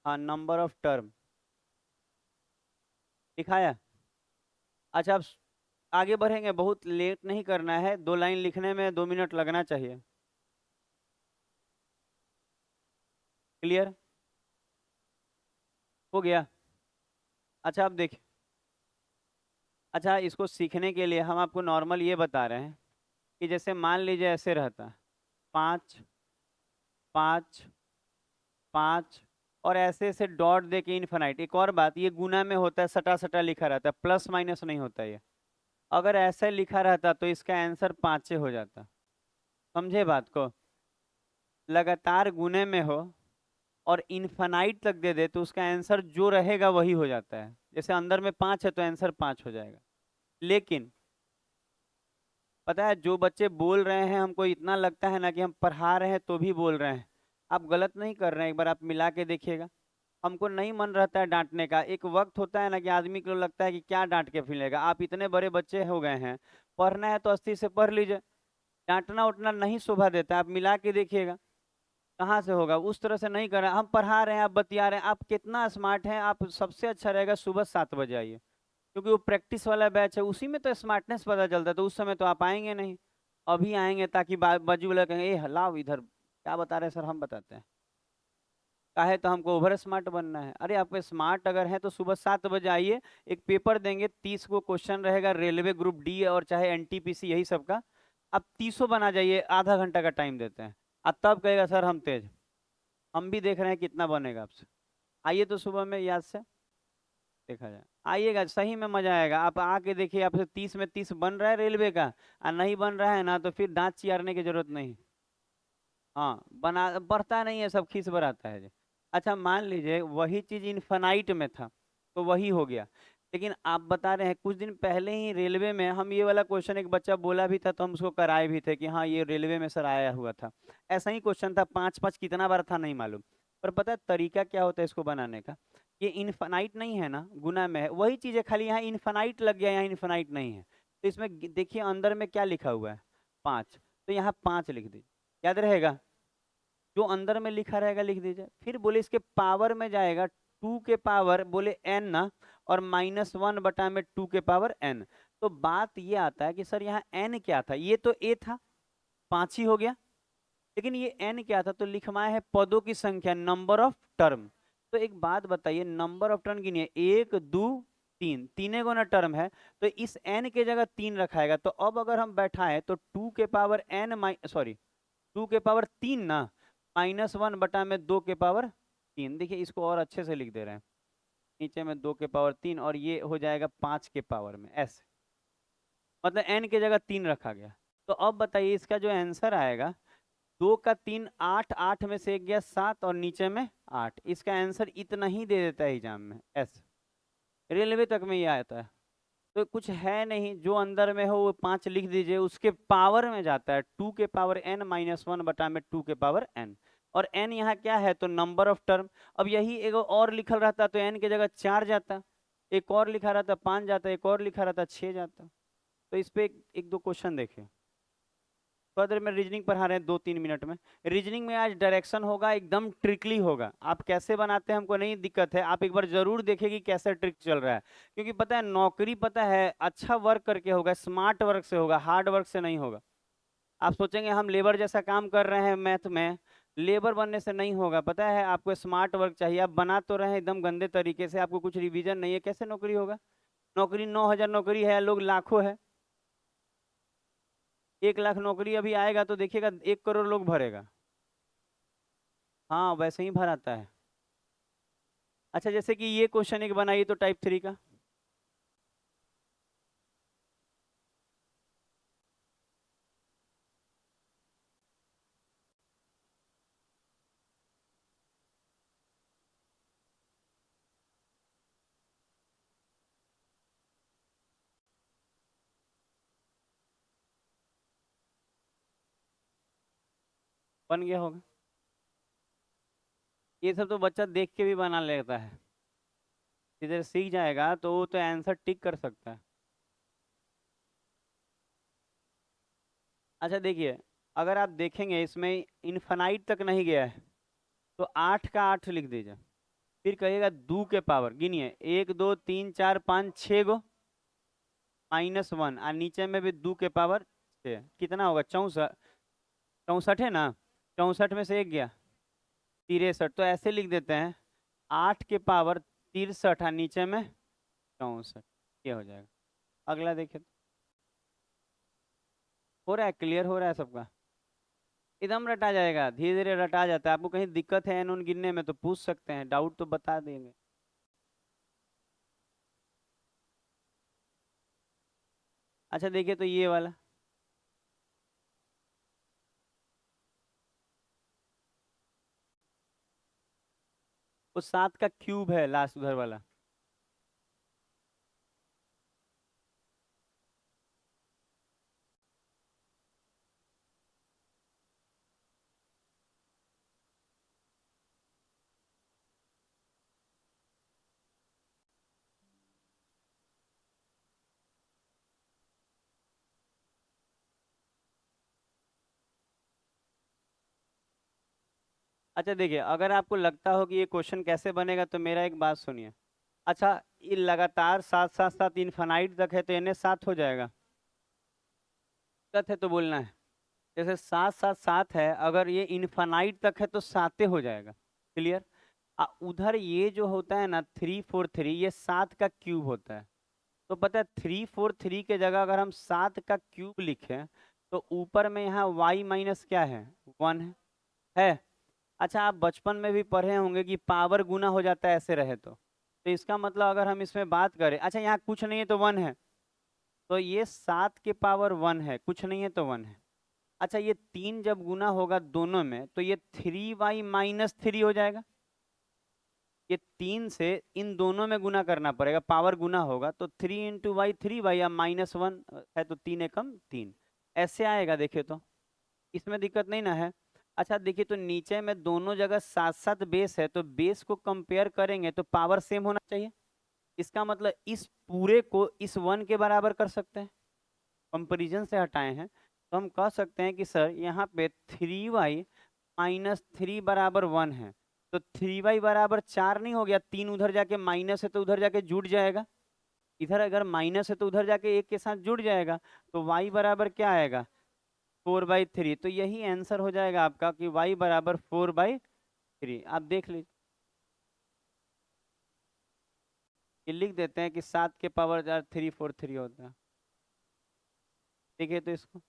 हाँ, नंबर ऑफ टर्म दिखाया। अच्छा, अब आगे बढ़ेंगे, बहुत लेट नहीं करना है, 2 लाइन लिखने में 2 मिनट लगना चाहिए। क्लियर हो गया? अच्छा, अब देखिए। अच्छा, इसको सीखने के लिए हम आपको नॉर्मल ये बता रहे हैं कि जैसे मान लीजिए ऐसे रहता है, 5 5 5, और ऐसे ऐसे डॉट दे के इनफाइनाइट। एक और बात, ये गुना में होता है, सटा सटा लिखा रहता है, प्लस माइनस नहीं होता ये। अगर ऐसे लिखा रहता तो इसका आंसर 5 हो जाता। समझे बात को? लगातार गुने में हो और इनफाइनाइट तक दे दे तो उसका आंसर जो रहेगा वही हो जाता है। जैसे अंदर में 5 है तो आंसर 5 हो जाएगा। लेकिन पता है, जो बच्चे बोल रहे हैं, हमको इतना लगता है ना कि हम पढ़ा रहे हैं तो भी बोल रहे हैं। आप गलत नहीं कर रहे हैं, एक बार आप मिला के देखिएगा। हमको नहीं मन रहता है डांटने का, एक वक्त होता है ना कि आदमी को लगता है कि क्या डांट के फिलेगा। आप इतने बड़े बच्चे हो गए हैं, पढ़ना है तो अस्थि से पढ़ लीजिए। डांटना उठना नहीं शोभा देता। आप मिला के देखिएगा, कहाँ से होगा। उस तरह से नहीं कर रहे हैं, हम पढ़ा रहे हैं, आप बतिया रहे हैं। आप कितना स्मार्ट हैं, आप सबसे अच्छा रहेगा सुबह 7 बजे आइए, क्योंकि वो प्रैक्टिस वाला बैच है, उसी में तो स्मार्टनेस पता चलता है। तो उस समय तो आप आएंगे नहीं, अभी आएंगे ताकि बाजू वाला कहेंगे ए लाओ इधर, क्या बता रहे हैं सर, हम बताते हैं। काहे तो हमको ओवर स्मार्ट बनना है। अरे आप स्मार्ट अगर हैं तो सुबह 7 बजे आइए। एक पेपर देंगे, 30 को क्वेश्चन रहेगा, रेलवे ग्रुप डी और चाहे एनटीपीसी यही सब का। आप 30 बना जाइए, आधा घंटा का टाइम देते हैं। अब तब कहेगा सर हम तेज। हम भी देख रहे हैं कितना बनेगा आपसे। आइए तो सुबह में याद से देखा जाए, आइएगा, सही में मजा आएगा। आप आके देखिए, आपसे 30 में 30 बन रहा है रेलवे का, और नहीं बन रहा है ना तो फिर दांत चियारने की जरूरत नहीं। हाँ, बना बढ़ता नहीं है, सब खीस भर आता है जी। अच्छा, मान लीजिए वही चीज इनफाइनाइट में था तो वही हो गया। लेकिन आप बता रहे हैं कुछ दिन पहले ही रेलवे में हम ये वाला क्वेश्चन एक बच्चा बोला भी था तो हम उसको कराए भी थे कि हाँ ये रेलवे में सर आया हुआ था। ऐसा ही क्वेश्चन था, 5 5 कितना बार था नहीं मालूम। पर पता है तरीका क्या होता है इसको बनाने का? ये इनफाइनाइट नहीं है ना, गुना में है वही चीज है, खाली यहाँ इनफाइनाइट लग गया, यहाँ इनफाइनाइट नहीं है। तो इसमें देखिए अंदर में क्या लिखा हुआ है, 5, तो यहाँ 5 लिख दीजिए, याद रहेगा। जो अंदर में लिखा रहेगा लिख दीजिए। फिर बोले इसके पावर में जाएगा 2 के पावर बोले n ना, और -1 बटा में 2 के पावर n। तो बात ये आता है कि सर यहाँ n क्या था, ये तो a था, 5 ही हो गया, लेकिन ये n क्या था, तो लिखवाए है पदों की संख्या, नंबर ऑफ टर्म। तो एक बात बताइए, नंबर ऑफ टर्म गिनिए, 1 2 3, तीने गुना टर्म है, तो इस n के जगह 3 रखाएगा। तो अब अगर हम बैठाएं तो 2 के पावर n सॉरी 2 के पावर 3 ना, -1 बटा में 2 के पावर 3। देखिए इसको और अच्छे से लिख दे रहे हैं, नीचे में 2 के पावर 3 और ये हो जाएगा 5 के पावर में, ऐसे मतलब n के जगह 3 रखा गया। तो अब बताइए इसका जो आंसर आएगा, 2 का 3 8, 8 में से 1 गया 7 और नीचे में 8, इसका आंसर इतना ही दे देता है एग्जाम में, ऐसे रेलवे तक में ये आता है। तो कुछ है नहीं, जो अंदर में हो वो 5 लिख दीजिए, उसके पावर में जाता है 2 के पावर n -1 बटा में 2 के पावर n, और n यहाँ क्या है तो नंबर ऑफ टर्म। अब यही एक और लिखल रहता तो n की जगह 4 जाता, एक और लिखा रहता 5 जाता, एक और लिखा रहता 6 जाता। तो इस पे एक दो क्वेश्चन देखे, थोड़ा देर में रीजनिंग पढ़ा रहे हैं 2 3 मिनट में। रीजनिंग में आज डायरेक्शन होगा, एकदम ट्रिकली होगा। आप कैसे बनाते हैं हमको नहीं दिक्कत है, आप एक बार जरूर देखें कि कैसे ट्रिक चल रहा है। क्योंकि पता है नौकरी पता है अच्छा वर्क करके होगा, स्मार्ट वर्क से होगा, हार्ड वर्क से नहीं होगा। आप सोचेंगे हम लेबर जैसा काम कर रहे हैं मैथ में, लेबर बनने से नहीं होगा। पता है आपको स्मार्ट वर्क चाहिए, आप बना तो रहे हैं एकदम गंदे तरीके से, आपको कुछ रिवीजन नहीं है, कैसे नौकरी होगा? नौकरी 9,000 नौकरी है, लोग लाखों है। 1 लाख नौकरी अभी आएगा तो देखिएगा 1 करोड़ लोग भरेगा। हाँ वैसे ही भराता है। अच्छा जैसे कि ये क्वेश्चन एक बनाइए तो टाइप 3 का। बन गया होगा, ये सब तो बच्चा देख के भी बना लेता है, इधर सीख जाएगा तो वो तो आंसर टिक कर सकता है। अच्छा देखिए, अगर आप देखेंगे इसमें इनफाइनाइट तक नहीं गया है, तो 8 का 8 लिख दीजिए। फिर कहिएगा 2 के पावर, गिनिए 1 2 3 4 5 6 गो, -1, और नीचे में भी 2 के पावर 6, कितना होगा 64, 64 है ना, 64 में से 1 गया 63, तो ऐसे लिख देते हैं 8 के पावर 63 और नीचे में 64, ये हो जाएगा। अगला देखिए, हो रहा है, क्लियर हो रहा है सबका? एकदम रटा जाएगा, धीरे धीरे रटा जाता है। आपको कहीं दिक्कत है एन गिनने में तो पूछ सकते हैं, डाउट तो बता देंगे। अच्छा देखिए तो ये वाला, वो 7 का क्यूब है लास्ट उधर वाला। अच्छा देखिए, अगर आपको लगता हो कि ये क्वेश्चन कैसे बनेगा तो मेरा एक बात सुनिए। अच्छा, ये लगातार 7 7 7 इनफाइनाइट तक है तो इन्हें 7 हो जाएगा, दिक्कत है तो बोलना है। जैसे 7 7 7 है, अगर ये इनफाइनाइट तक है तो 7 हो जाएगा, क्लियर। उधर ये जो होता है ना 3 4 3, ये 7 का क्यूब होता है। तो पता है 3 4 3 के जगह अगर हम 7 का क्यूब लिखें तो ऊपर में यहाँ y माइनस क्या है, 1 है। अच्छा आप बचपन में भी पढ़े होंगे कि पावर गुना हो जाता है ऐसे रहे तो इसका मतलब अगर हम इसमें बात करें, अच्छा यहाँ कुछ नहीं है तो 1 है, तो ये 7 के पावर 1 है, कुछ नहीं है तो 1 है। अच्छा ये 3 जब गुना होगा दोनों में तो ये 3y माइनस 3 हो जाएगा, ये 3 से इन दोनों में गुना करना पड़ेगा, पावर गुना होगा तो 3 इंटू वाई 3y या -1 है तो 3 एकम 3 ऐसे आएगा। देखिए तो इसमें दिक्कत नहीं ना है। अच्छा देखिए तो नीचे में दोनों जगह साथ साथ बेस है तो बेस को कंपेयर करेंगे तो पावर सेम होना चाहिए। इसका मतलब इस पूरे को इस 1 के बराबर कर सकते हैं, कंपेरिजन से हटाए हैं तो हम कह सकते हैं कि सर यहाँ पे 3y -3 बराबर 1 है तो 3y बराबर 4 नहीं हो गया, 3 उधर जाके माइनस है तो उधर जाके जुड़ जाएगा, इधर अगर माइनस है तो उधर जाके एक के साथ जुड़ जाएगा तो y बराबर क्या आएगा 4/3। तो यही आंसर हो जाएगा आपका कि y बराबर 4/3। आप देख लीजिए, ये लिख देते हैं कि 7 के पावर 343 होता है। देखिए तो इसको